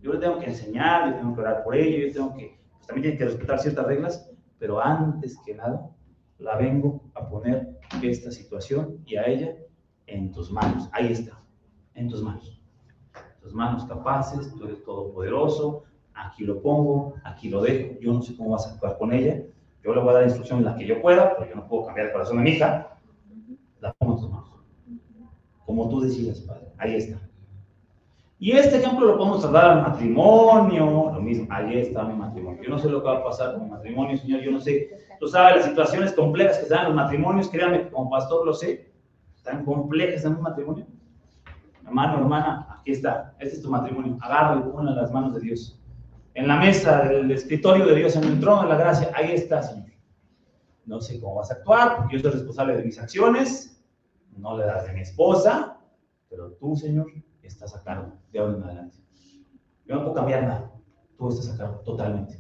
Yo le tengo que enseñar, yo tengo que orar por ella, yo tengo que, pues también tiene que respetar ciertas reglas, pero antes que nada, la vengo a poner esta situación y a ella en tus manos. Ahí está, en tus manos. Tus manos capaces, tú eres todopoderoso, aquí lo pongo, aquí lo dejo. Yo no sé cómo vas a actuar con ella, yo le voy a dar instrucción en la que yo pueda, pero yo no puedo cambiar el corazón de mi hija. La pongo en tus manos. Como tú decidas, Padre, ahí está. Y este ejemplo lo podemos trasladar al matrimonio, lo mismo, ahí está mi matrimonio. Yo no sé lo que va a pasar con mi matrimonio, Señor, yo no sé. Tú sabes las situaciones complejas que se dan en los matrimonios, créanme, como pastor lo sé, tan complejas en un matrimonio. Hermano, hermana, aquí está, este es tu matrimonio, agárralo y ponlo en las manos de Dios. En la mesa del escritorio de Dios, en el trono de la gracia, ahí está, Señor. No sé cómo vas a actuar, porque yo soy responsable de mis acciones, no le das de mi esposa, pero tú, Señor, estás a cargo de ahora en adelante. Yo no puedo cambiar nada, tú estás a cargo totalmente.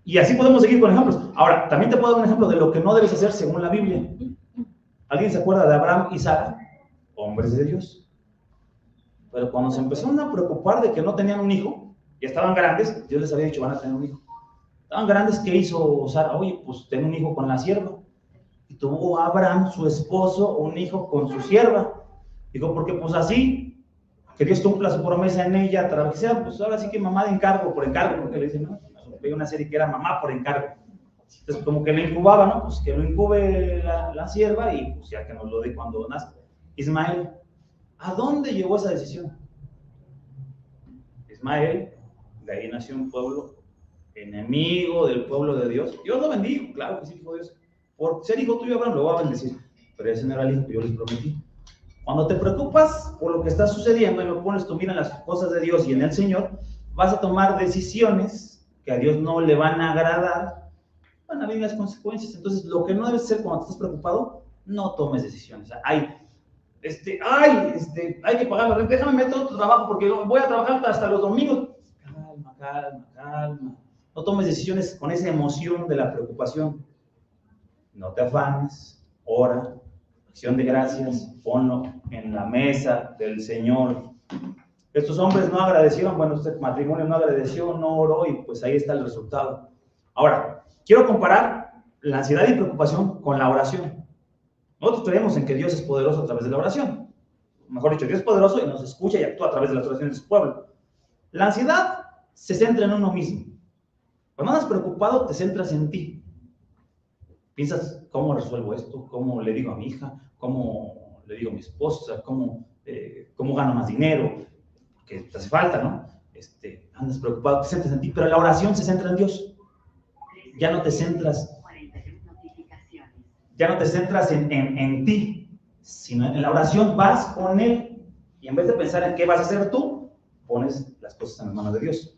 Y así podemos seguir con ejemplos. Ahora, también te puedo dar un ejemplo de lo que no debes hacer según la Biblia. ¿Alguien se acuerda de Abraham y Sara? Hombres de Dios. Pero cuando se empezaron a preocupar de que no tenían un hijo, ya estaban grandes, Dios les había dicho, van a tener un hijo. Estaban grandes, ¿qué hizo Sara? Oye, pues ten un hijo con la sierva. Y tuvo Abraham, su esposo, un hijo con su sierva. Digo, porque pues así, que Dios cumpla su promesa en ella, que sea, pues ahora sí que mamá de encargo, por encargo, porque le dicen, ¿no? Veía una serie que era mamá por encargo. Entonces, como que lo incubaba, ¿no? Pues que lo incube la sierva y pues ya que nos lo dé cuando nazca. Ismael, ¿a dónde llegó esa decisión? Ismael, de ahí nació un pueblo enemigo del pueblo de Dios. Dios lo bendijo, claro que sí, dijo Dios. Por ser hijo tuyo, Abraham, lo va a bendecir. Pero ese no era el hijo que yo les prometí. Cuando te preocupas por lo que está sucediendo y lo pones tu mira en las cosas de Dios y en el Señor, vas a tomar decisiones que a Dios no le van a agradar, van a venir las consecuencias. Entonces, lo que no debes hacer cuando estás preocupado, no tomes decisiones. Hay que pagar la renta, déjame meter otro trabajo porque voy a trabajar hasta los domingos. Calma. No tomes decisiones con esa emoción de la preocupación. No te afanes, ora, acción de gracias, ponlo en la mesa del Señor. Estos hombres no agradecieron, bueno, este matrimonio no agradeció, no oró y pues ahí está el resultado. Ahora, quiero comparar la ansiedad y preocupación con la oración. Nosotros creemos en que Dios es poderoso a través de la oración. Mejor dicho, Dios es poderoso y nos escucha y actúa a través de las oraciones de su pueblo. La ansiedad se centra en uno mismo. Cuando andas preocupado, te centras en ti. Piensas, ¿cómo resuelvo esto? ¿Cómo le digo a mi hija? ¿Cómo le digo a mi esposa? ¿Cómo cómo gano más dinero, porque te hace falta, ¿no? Andas preocupado, te centras en ti, pero la oración se centra en Dios. Ya no te centras en ti, sino en la oración vas con Él, y en vez de pensar en qué vas a hacer tú, pones las cosas en las manos de Dios.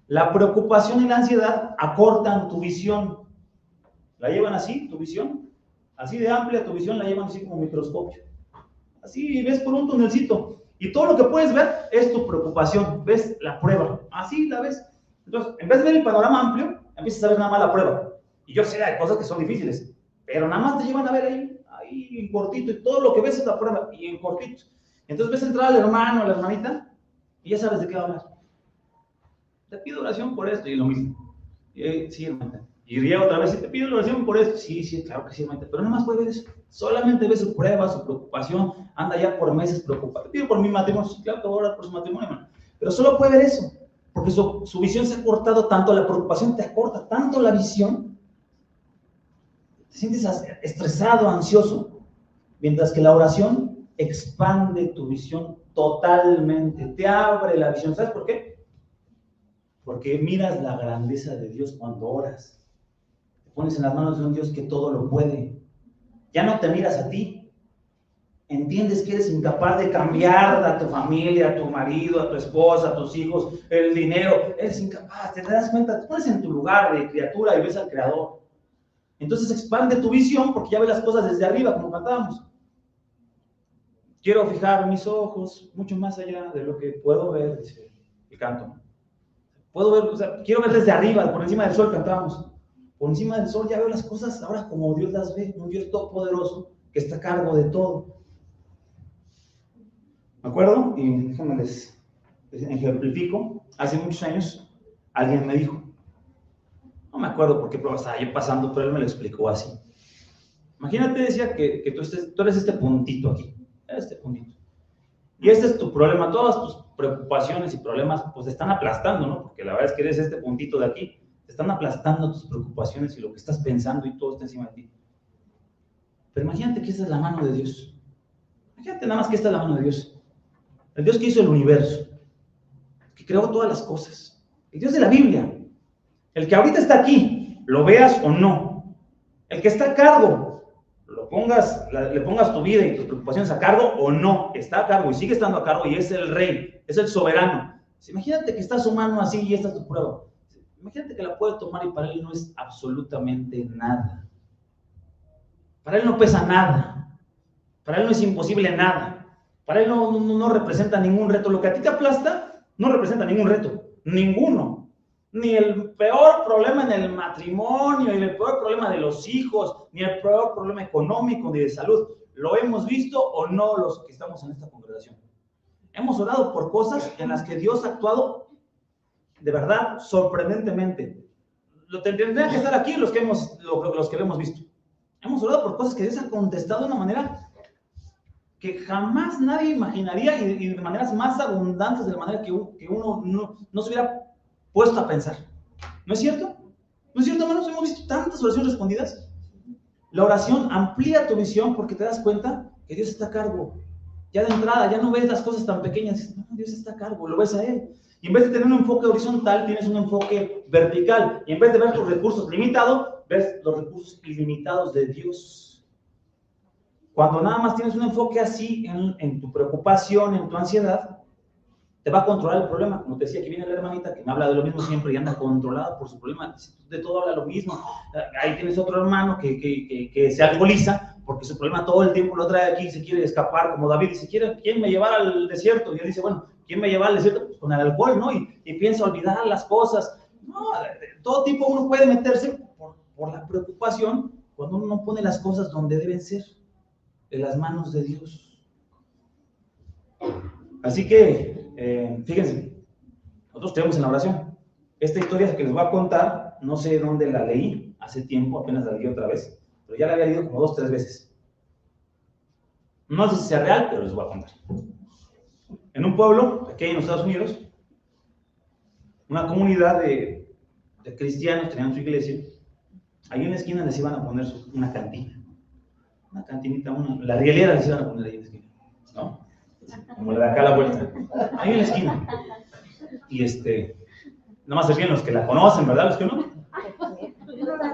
La preocupación y la ansiedad acortan tu visión. La llevan así, tu visión, así de amplia tu visión, la llevan así como microscopio. Así ves por un tunelcito. Y todo lo que puedes ver es tu preocupación. Ves la prueba. Así la ves. Entonces, en vez de ver el panorama amplio, empiezas a ver nada más la prueba. Y yo sé, hay cosas que son difíciles, pero nada más te llevan a ver ahí en cortito. Y todo lo que ves es la prueba, y en cortito. Entonces ves entrar al hermano, a la hermanita, y ya sabes de qué va a hablar. Te pido oración por esto, y lo mismo. Sí, hermanita. Y ría otra vez, y te pido oración por esto. Sí, claro que sí, hermanita. Pero nada más puede ver eso. Solamente ve su prueba, su preocupación. Anda ya por meses preocupado. Te pido por mi matrimonio. Sí, claro que voy a orar por su matrimonio, hermano. Pero solo puede ver eso. Porque su visión se ha cortado tanto, la preocupación te acorta tanto la visión. Te sientes estresado, ansioso. Mientras que la oración expande tu visión totalmente. Te abre la visión. ¿Sabes por qué? Porque miras la grandeza de Dios cuando oras. Te pones en las manos de un Dios que todo lo puede. Ya no te miras a ti. Entiendes que eres incapaz de cambiar a tu familia, a tu marido, a tu esposa, a tus hijos, el dinero. Eres incapaz, te das cuenta, te pones en tu lugar de criatura y ves al Creador. Entonces expande tu visión porque ya ves las cosas desde arriba, como cantábamos. Quiero fijar mis ojos mucho más allá de lo que puedo ver, dice el canto. Puedo ver, o sea, quiero ver desde arriba, por encima del sol cantábamos. Por encima del sol ya veo las cosas ahora como Dios las ve, un Dios todopoderoso que está a cargo de todo. ¿Me acuerdo? Y déjenme les ejemplifico. Hace muchos años alguien me dijo, no me acuerdo por qué prueba estaba yo pasando, pero él me lo explicó así. Imagínate, decía, que tú eres este puntito aquí, este puntito. Y este es tu problema, todas tus preocupaciones y problemas pues te están aplastando, ¿no? Porque la verdad es que eres este puntito de aquí, te están aplastando tus preocupaciones y lo que estás pensando y todo está encima de ti. Pero imagínate que esta es la mano de Dios. Imagínate nada más que esta es la mano de Dios. El Dios que hizo el universo, que creó todas las cosas. El Dios de la Biblia. El que ahorita está aquí, lo veas o no. El que está a cargo, le pongas tu vida y tus preocupaciones a cargo o no, está a cargo y sigue estando a cargo y es el rey, es el soberano. Imagínate que está su mano así y esta es tu prueba. Imagínate que la puede tomar y para él no es absolutamente nada. Para él no pesa nada. Para él no es imposible nada. Para él no representa ningún reto. Lo que a ti te aplasta no representa ningún reto. Ninguno. Ni el peor problema en el matrimonio, ni el peor problema de los hijos, ni el peor problema económico, ni de salud. ¿Lo hemos visto o no los que estamos en esta congregación? Hemos orado por cosas en las que Dios ha actuado de verdad sorprendentemente. Tendrían que estar aquí los que lo hemos visto. Hemos orado por cosas que Dios ha contestado de una manera que jamás nadie imaginaría y de maneras más abundantes, de la manera que uno no se hubiera puesto a pensar. ¿No es cierto? ¿No es cierto, hermanos? Hemos visto tantas oraciones respondidas. La oración amplía tu visión porque te das cuenta que Dios está a cargo. Ya de entrada, ya no ves las cosas tan pequeñas. No, Dios está a cargo, lo ves a Él. Y en vez de tener un enfoque horizontal, tienes un enfoque vertical. Y en vez de ver tus recursos limitados, ves los recursos ilimitados de Dios. Cuando nada más tienes un enfoque así en tu preocupación, en tu ansiedad, te va a controlar el problema. Como te decía, aquí viene la hermanita que me habla de lo mismo siempre y anda controlada por su problema. De todo habla lo mismo. Ahí tienes otro hermano que se alcoholiza porque su problema todo el tiempo lo trae aquí y se quiere escapar, como David dice, ¿quién me llevará al desierto? Y él dice, bueno, ¿quién me llevará al desierto? Pues con el alcohol, ¿no? Y piensa olvidar las cosas. No, de todo tipo uno puede meterse por la preocupación cuando uno no pone las cosas donde deben ser, en las manos de Dios. Así que, fíjense, nosotros tenemos en la oración. Esta historia que les voy a contar, no sé dónde la leí, hace tiempo, apenas la leí otra vez, pero ya la había leído como 2 o 3 veces. No sé si sea real, pero les voy a contar. En un pueblo, aquí en los Estados Unidos, una comunidad de cristianos tenían su iglesia. Ahí en la esquina les iban a poner una cantina. Una cantinita, la rielera les iban a poner ahí en la esquina, ¿no? como la de acá a la vuelta, ahí en la esquina. Y nada más se ríen los que la conocen, ¿verdad? Los que no.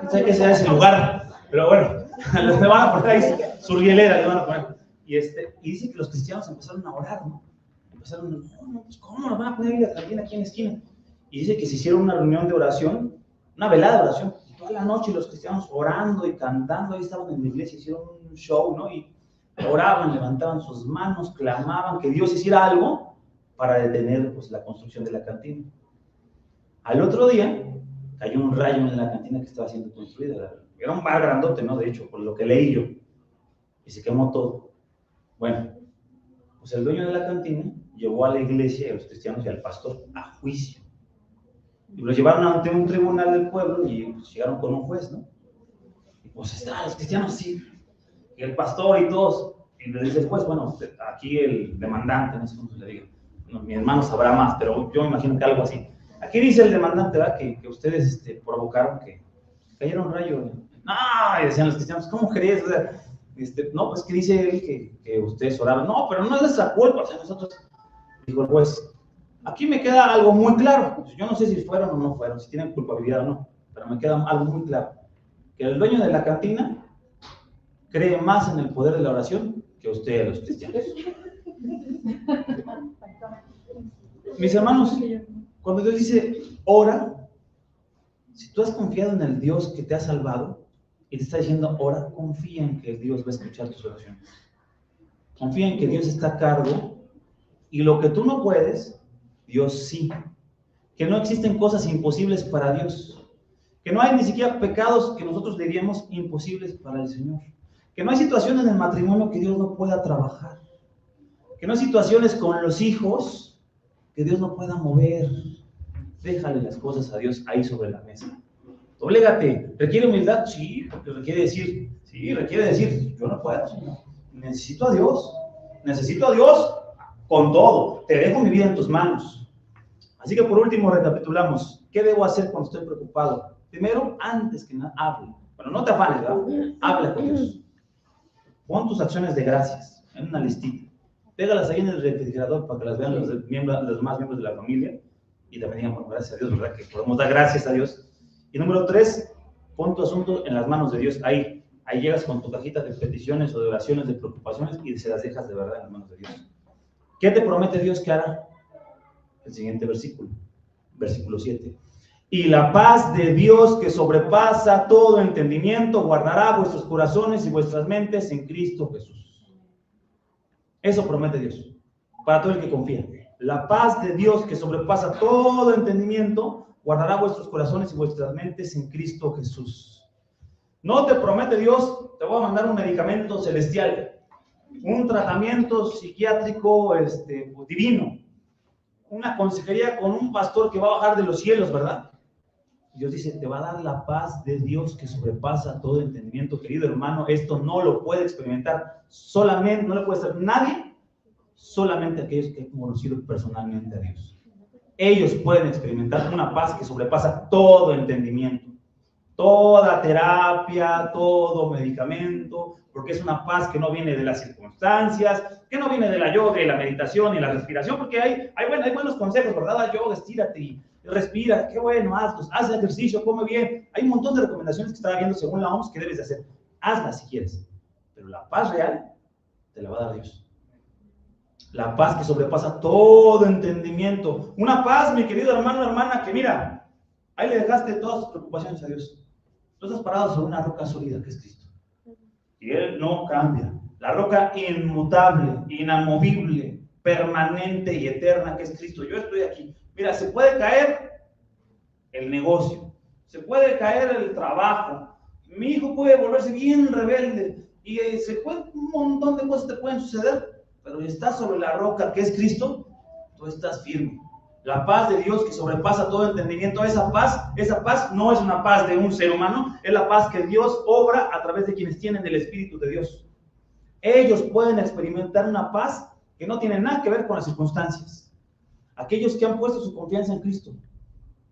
No sé qué sea ese lugar, pero bueno, le van a poner ahí su rielera, le van a poner. Y dice que los cristianos empezaron a orar, ¿no? Empezaron, no, pues ¿cómo nos van a poner ahí también aquí en la esquina? Y dice que se hicieron una reunión de oración, una velada de oración, y toda la noche los cristianos orando y cantando, ahí estaban en la iglesia, hicieron un show, ¿no? Y oraban, levantaban sus manos, clamaban que Dios hiciera algo para detener pues, la construcción de la cantina. Al otro día, cayó un rayo en la cantina que estaba siendo construida. Era un bar grandote, ¿no? De hecho, por lo que leí yo. Y se quemó todo. Bueno, pues el dueño de la cantina llevó a la iglesia, a los cristianos y al pastor a juicio. Y los llevaron ante un tribunal del pueblo y pues, llegaron con un juez, ¿no? Y pues están los cristianos, sí. Y el pastor y todos. Y le dice el juez, bueno, aquí el demandante, no sé cómo se le diga. Bueno, mi hermano sabrá más, pero yo me imagino que algo así. Aquí dice el demandante, ¿verdad? Que ustedes provocaron que cayera un rayo. No, y decían los cristianos, ¿cómo crees? O sea, no, pues que dice él que ustedes oraron. No, pero no es nuestra culpa, o sea, nosotros. Dijo el juez, aquí me queda algo muy claro. Yo no sé si fueron o no fueron, si tienen culpabilidad o no, pero me queda algo muy claro. Que el dueño de la cantina cree más en el poder de la oración que ustedes, los cristianos. Mis hermanos, cuando Dios dice, ora, si tú has confiado en el Dios que te ha salvado y te está diciendo, ora, confía en que Dios va a escuchar tus oraciones. Confía en que Dios está a cargo y lo que tú no puedes, Dios sí. Que no existen cosas imposibles para Dios. Que no hay ni siquiera pecados que nosotros diríamos imposibles para el Señor. Que no hay situaciones en el matrimonio que Dios no pueda trabajar. Que no hay situaciones con los hijos que Dios no pueda mover. Déjale las cosas a Dios ahí sobre la mesa. Doblégate. ¿Requiere humildad? Sí, porque requiere decir, yo no puedo, Señor. Necesito a Dios con todo. Te dejo mi vida en tus manos. Así que por último recapitulamos. ¿Qué debo hacer cuando estoy preocupado? Primero, antes que nada, hable. Bueno, no te afanes, ¿verdad? Habla con Dios. Pon tus acciones de gracias en una listita. Pégalas ahí en el refrigerador para que las vean los demás miembros de la familia y también digan, bueno, gracias a Dios, ¿verdad? Que podemos dar gracias a Dios. Y número 3, pon tu asunto en las manos de Dios. Ahí llegas con tu cajita de peticiones o de oraciones, de preocupaciones y se las dejas de verdad en las manos de Dios. ¿Qué te promete Dios que hará? El siguiente versículo 7. Y la paz de Dios que sobrepasa todo entendimiento guardará vuestros corazones y vuestras mentes en Cristo Jesús. Eso promete Dios, para todo el que confía. La paz de Dios que sobrepasa todo entendimiento guardará vuestros corazones y vuestras mentes en Cristo Jesús. No te promete Dios, te voy a mandar un medicamento celestial, un tratamiento psiquiátrico divino, una consejería con un pastor que va a bajar de los cielos, ¿verdad? Dios dice, te va a dar la paz de Dios que sobrepasa todo entendimiento, querido hermano. Esto no lo puede experimentar solamente, no lo puede hacer nadie, solamente aquellos que han conocido personalmente a Dios. Ellos pueden experimentar una paz que sobrepasa todo entendimiento, toda terapia, todo medicamento, porque es una paz que no viene de las circunstancias, que no viene de la yoga y la meditación y la respiración, porque hay buenos consejos, ¿verdad? Haz yoga, estírate y respira, qué bueno, haz ejercicio, come bien. Hay un montón de recomendaciones que estaba viendo según la OMS que debes de hacer. Hazlas si quieres, pero la paz real te la va a dar Dios. La paz que sobrepasa todo entendimiento. Una paz, mi querido hermano, hermana, que mira, ahí le dejaste todas tus preocupaciones a Dios. Tú estás parado sobre una roca sólida que es Cristo. Y Él no cambia. La roca inmutable, inamovible, permanente y eterna que es Cristo. Yo estoy aquí. Mira, se puede caer el negocio, se puede caer el trabajo, mi hijo puede volverse bien rebelde y un montón de cosas te pueden suceder, pero si estás sobre la roca que es Cristo, tú estás firme. La paz de Dios que sobrepasa todo entendimiento, esa paz no es una paz de un ser humano, es la paz que Dios obra a través de quienes tienen el Espíritu de Dios. Ellos pueden experimentar una paz que no tiene nada que ver con las circunstancias. Aquellos que han puesto su confianza en Cristo,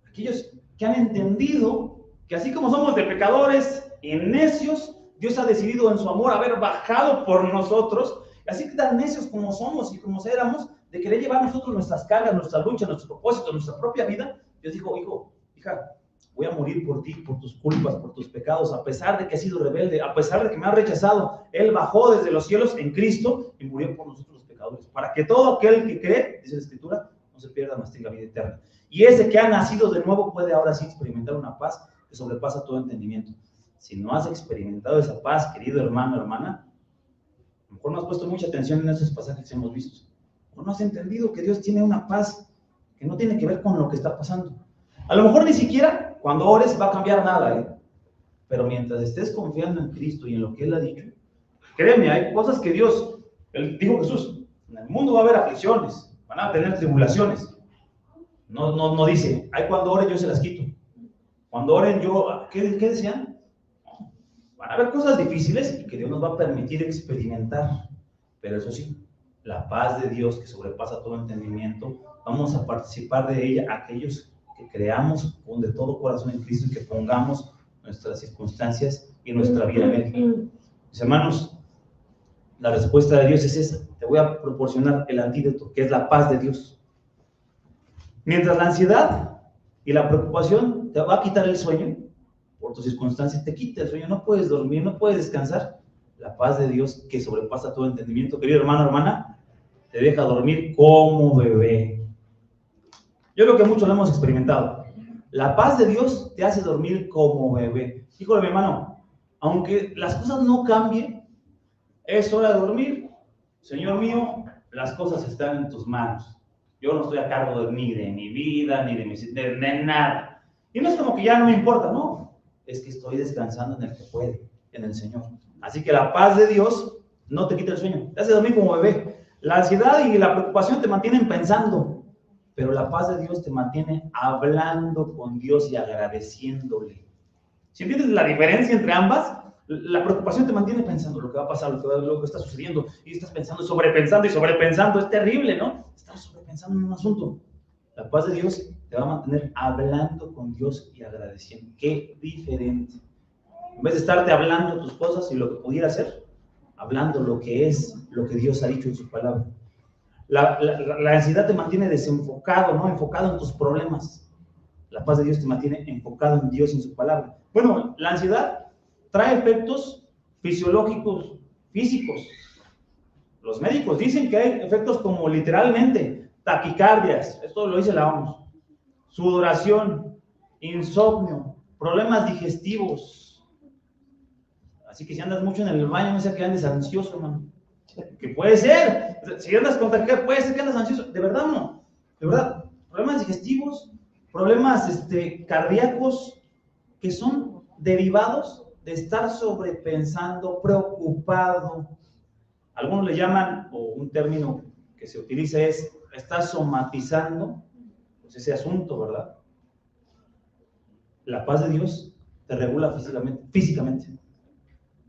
aquellos que han entendido que así como somos de pecadores y necios, Dios ha decidido en su amor haber bajado por nosotros, Así que tan necios como somos y como éramos, de querer llevar nosotros nuestras cargas, nuestras luchas, nuestros propósitos, nuestra propia vida, Dios dijo, hijo, hija, voy a morir por ti, por tus culpas, por tus pecados, a pesar de que has sido rebelde, a pesar de que me has rechazado. Él bajó desde los cielos en Cristo y murió por nosotros los pecadores, para que todo aquel que cree, dice la Escritura, no se pierda, mas tenga vida eterna. Y ese que ha nacido de nuevo puede ahora sí experimentar una paz que sobrepasa todo entendimiento. Si no has experimentado esa paz, querido hermano, hermana, a lo mejor no has puesto mucha atención en esos pasajes que hemos visto, o no has entendido que Dios tiene una paz que no tiene que ver con lo que está pasando. A lo mejor ni siquiera cuando ores va a cambiar nada, ¿eh? Pero mientras estés confiando en Cristo y en lo que Él ha dicho, créeme, hay cosas que Dios, Él dijo Jesús, en el mundo va a haber aflicciones, van a tener tribulaciones. No dice, ay, cuando oren yo se las quito. Cuando oren yo, ¿qué decían? Van a haber cosas difíciles y que Dios nos va a permitir experimentar. Pero eso sí, la paz de Dios que sobrepasa todo entendimiento, vamos a participar de ella aquellos que creamos con de todo corazón en Cristo y que pongamos nuestras circunstancias y nuestra vida en Él. Mis hermanos, la respuesta de Dios es esa. Te voy a proporcionar el antídoto, que es la paz de Dios. Mientras la ansiedad y la preocupación te va a quitar el sueño, por tus circunstancias te quita el sueño, no puedes dormir, no puedes descansar. La paz de Dios que sobrepasa todo entendimiento, querido hermano, hermana, te deja dormir como bebé. Yo creo que muchos lo hemos experimentado. La paz de Dios te hace dormir como bebé. Híjole, mi hermano, aunque las cosas no cambien, es hora de dormir. Señor mío, las cosas están en tus manos. Yo no estoy a cargo ni de mi vida, ni de nada. Y no es como que ya no me importa, no. Es que estoy descansando en el que puede, en el Señor. Así que la paz de Dios no te quita el sueño, te hace dormir como bebé. La ansiedad y la preocupación te mantienen pensando, pero la paz de Dios te mantiene hablando con Dios y agradeciéndole. ¿Sí entiendes la diferencia entre ambas? La preocupación te mantiene pensando lo que va a pasar, lo que está sucediendo, y estás pensando, sobrepensando y sobrepensando. Es terrible, ¿no? Estás sobrepensando en un asunto. La paz de Dios te va a mantener hablando con Dios y agradeciendo. Qué diferente. En vez de estarte hablando tus cosas y lo que pudiera hacer, hablando lo que es, lo que Dios ha dicho en su palabra. La ansiedad te mantiene desenfocado, ¿no? Enfocado en tus problemas. La paz de Dios te mantiene enfocado en Dios y en su palabra. Bueno, la ansiedad trae efectos fisiológicos, físicos. Los médicos dicen que hay efectos como literalmente taquicardias, esto lo dice la OMS, sudoración, insomnio, problemas digestivos. Así que si andas mucho en el baño, no sea que andes ansioso, hermano. Que puede ser, si andas con taquicardia, puede ser que andas ansioso. De verdad, no. De verdad, problemas digestivos, problemas cardíacos que son derivados de estar sobrepensando, preocupado. Algunos le llaman, o un término que se utiliza es, está somatizando pues ese asunto, ¿verdad? La paz de Dios te regula físicamente.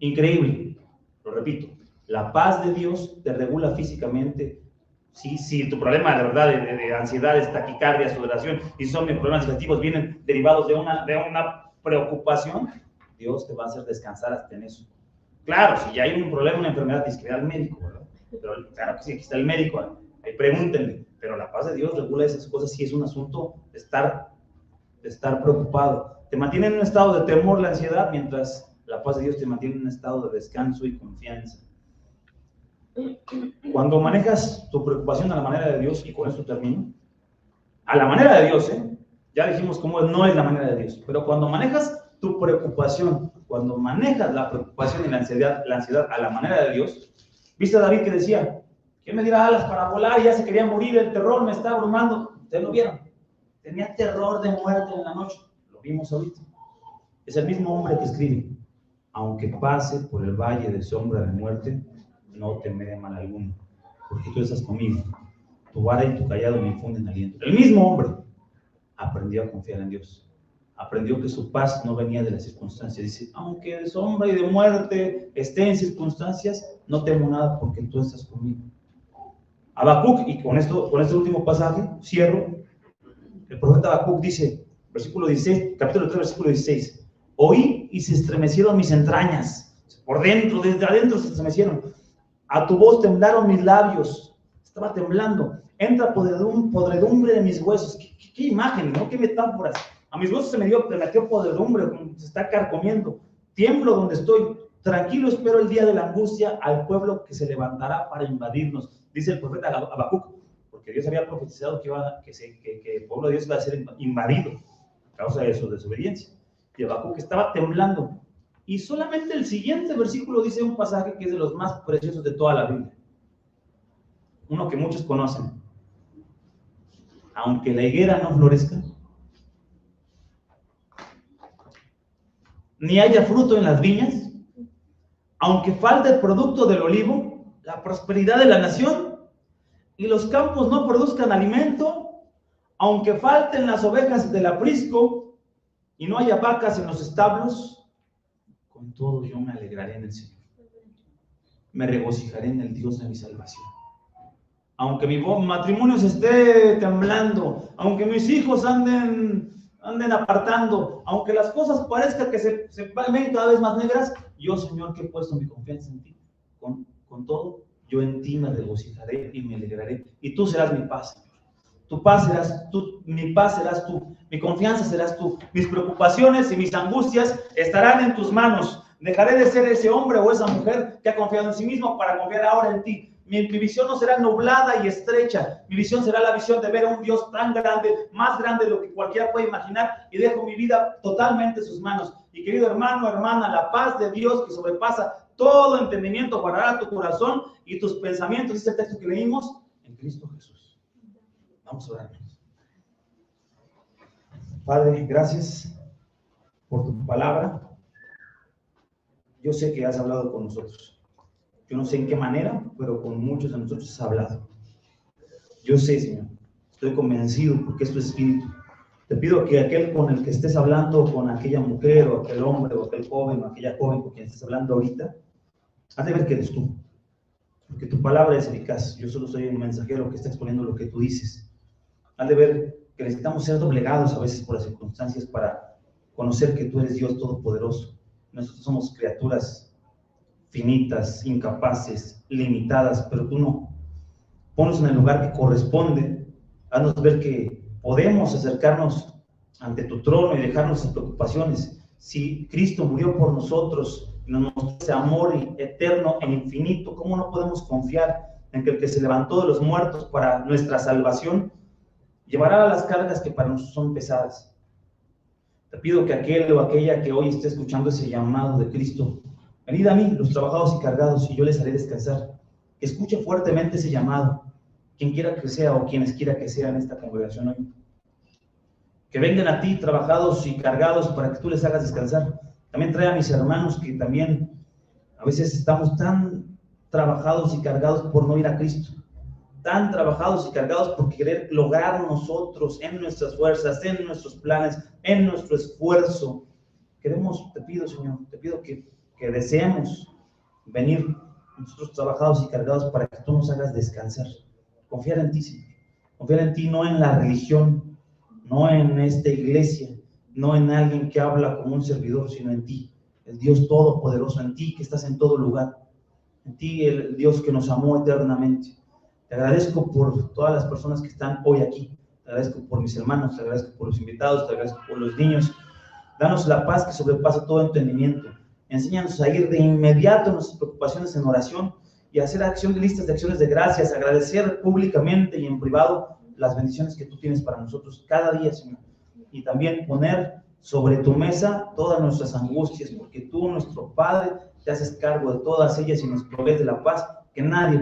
Increíble, lo repito, la paz de Dios te regula físicamente. Si tu problema de verdad de ansiedad, taquicardia, sudoración, insomnio, problemas digestivos vienen derivados de una preocupación, Dios te va a hacer descansar hasta en eso. Claro, si ya hay un problema, una enfermedad, tienes que ir al médico, ¿verdad? Pero claro que sí, aquí está el médico, ahí pregúntenle. Pero la paz de Dios regula esas cosas si es un asunto de estar preocupado. Te mantiene en un estado de temor la ansiedad, mientras la paz de Dios te mantiene en un estado de descanso y confianza. Cuando manejas tu preocupación a la manera de Dios, y con esto termino, a la manera de Dios, ya dijimos cómo no es la manera de Dios, pero cuando manejas tu preocupación, cuando manejas la preocupación y la ansiedad a la manera de Dios, ¿viste a David que decía, ¿quién me diera alas para volar? Ya se quería morir, el terror me está abrumando. ¿Ustedes lo vieron? Tenía terror de muerte en la noche, lo vimos ahorita. Es el mismo hombre que escribe, aunque pase por el valle de sombra de muerte, no temeré mal alguno, porque tú estás conmigo. Tu vara y tu callado me infunden aliento. El mismo hombre aprendió a confiar en Dios. Aprendió que su paz no venía de las circunstancias. Dice, aunque de sombra y de muerte esté en circunstancias, no temo nada porque tú estás conmigo. Habacuc, y con este último pasaje, cierro, el profeta Habacuc dice, versículo 16, capítulo 3, versículo 16, oí y se estremecieron mis entrañas, por dentro, desde adentro se estremecieron. A tu voz temblaron mis labios. Estaba temblando. Entra podredumbre de mis huesos. ¿Qué imagen, ¿no? Qué metáforas. A mis huesos se me metió podredumbre, como se está carcomiendo. Tiemblo donde estoy. Tranquilo espero el día de la angustia al pueblo que se levantará para invadirnos. Dice el profeta Habacuc, porque Dios había profetizado que el pueblo de Dios iba a ser invadido a causa de su desobediencia. Y Habacuc estaba temblando. Y solamente el siguiente versículo dice un pasaje que es de los más preciosos de toda la Biblia. Uno que muchos conocen. Aunque la higuera no florezca, ni haya fruto en las viñas, aunque falte el producto del olivo, la prosperidad de la nación, y los campos no produzcan alimento, aunque falten las ovejas del aprisco, y no haya vacas en los establos, con todo yo me alegraré en el Señor. Me regocijaré en el Dios de mi salvación. Aunque mi matrimonio se esté temblando, aunque mis hijos anden apartando, aunque las cosas parezcan que se ven cada vez más negras, yo, Señor, que he puesto mi confianza en ti, con todo, yo en ti me regocijaré y me alegraré, y tú serás mi paz, Señor. Tu paz serás tú, mi paz serás tú, mi confianza serás tú, mis preocupaciones y mis angustias estarán en tus manos. Dejaré de ser ese hombre o esa mujer que ha confiado en sí mismo para confiar ahora en ti. Mi visión no será nublada y estrecha. Mi visión será la visión de ver a un Dios tan grande, más grande de lo que cualquiera puede imaginar, y dejo mi vida totalmente en sus manos. Y querido hermano, hermana, la paz de Dios que sobrepasa todo entendimiento guardará tu corazón y tus pensamientos, dice el texto que leímos, en Cristo Jesús. Vamos a orar. Padre, gracias por tu palabra. Yo sé que has hablado con nosotros. Yo no sé en qué manera, pero con muchos de nosotros has hablado. Yo sé, Señor, estoy convencido porque es tu espíritu. Te pido que aquel con el que estés hablando, con aquella mujer o aquel hombre o aquel joven o aquella joven con quien estés hablando ahorita, haz de ver que eres tú. Porque tu palabra es eficaz. Yo solo soy un mensajero que está exponiendo lo que tú dices. Haz de ver que necesitamos ser doblegados a veces por las circunstancias para conocer que tú eres Dios Todopoderoso. Nosotros somos criaturas finitas, incapaces, limitadas, pero tú no. Ponnos en el lugar que corresponde. Haznos ver que podemos acercarnos ante tu trono y dejar nuestras preocupaciones. Si Cristo murió por nosotros y nos mostró ese amor eterno e infinito, ¿cómo no podemos confiar en que el que se levantó de los muertos para nuestra salvación llevará las cargas que para nosotros son pesadas? Te pido que aquel o aquella que hoy esté escuchando ese llamado de Cristo, venid a mí, los trabajados y cargados, y yo les haré descansar. Que escuche fuertemente ese llamado, quien quiera que sea o quienes quiera que sea en esta congregación hoy. Que vengan a ti trabajados y cargados para que tú les hagas descansar. También trae a mis hermanos que también a veces estamos tan trabajados y cargados por no ir a Cristo. Tan trabajados y cargados por querer lograr nosotros en nuestras fuerzas, en nuestros planes, en nuestro esfuerzo. Te pido, Señor, te pido que deseemos venir nosotros trabajados y cargados para que tú nos hagas descansar. Confiar en ti, Señor. Confiar en ti, no en la religión, no en esta iglesia, no en alguien que habla como un servidor, sino en ti, el Dios Todopoderoso, en ti que estás en todo lugar, en ti el Dios que nos amó eternamente. Te agradezco por todas las personas que están hoy aquí. Te agradezco por mis hermanos, te agradezco por los invitados, te agradezco por los niños. Danos la paz que sobrepasa todo entendimiento. Enséñanos a ir de inmediato nuestras preocupaciones en oración y a hacer listas de acciones de gracias, agradecer públicamente y en privado las bendiciones que tú tienes para nosotros cada día, Señor. Y también poner sobre tu mesa todas nuestras angustias, porque tú, nuestro Padre, te haces cargo de todas ellas y nos provees de la paz que nadie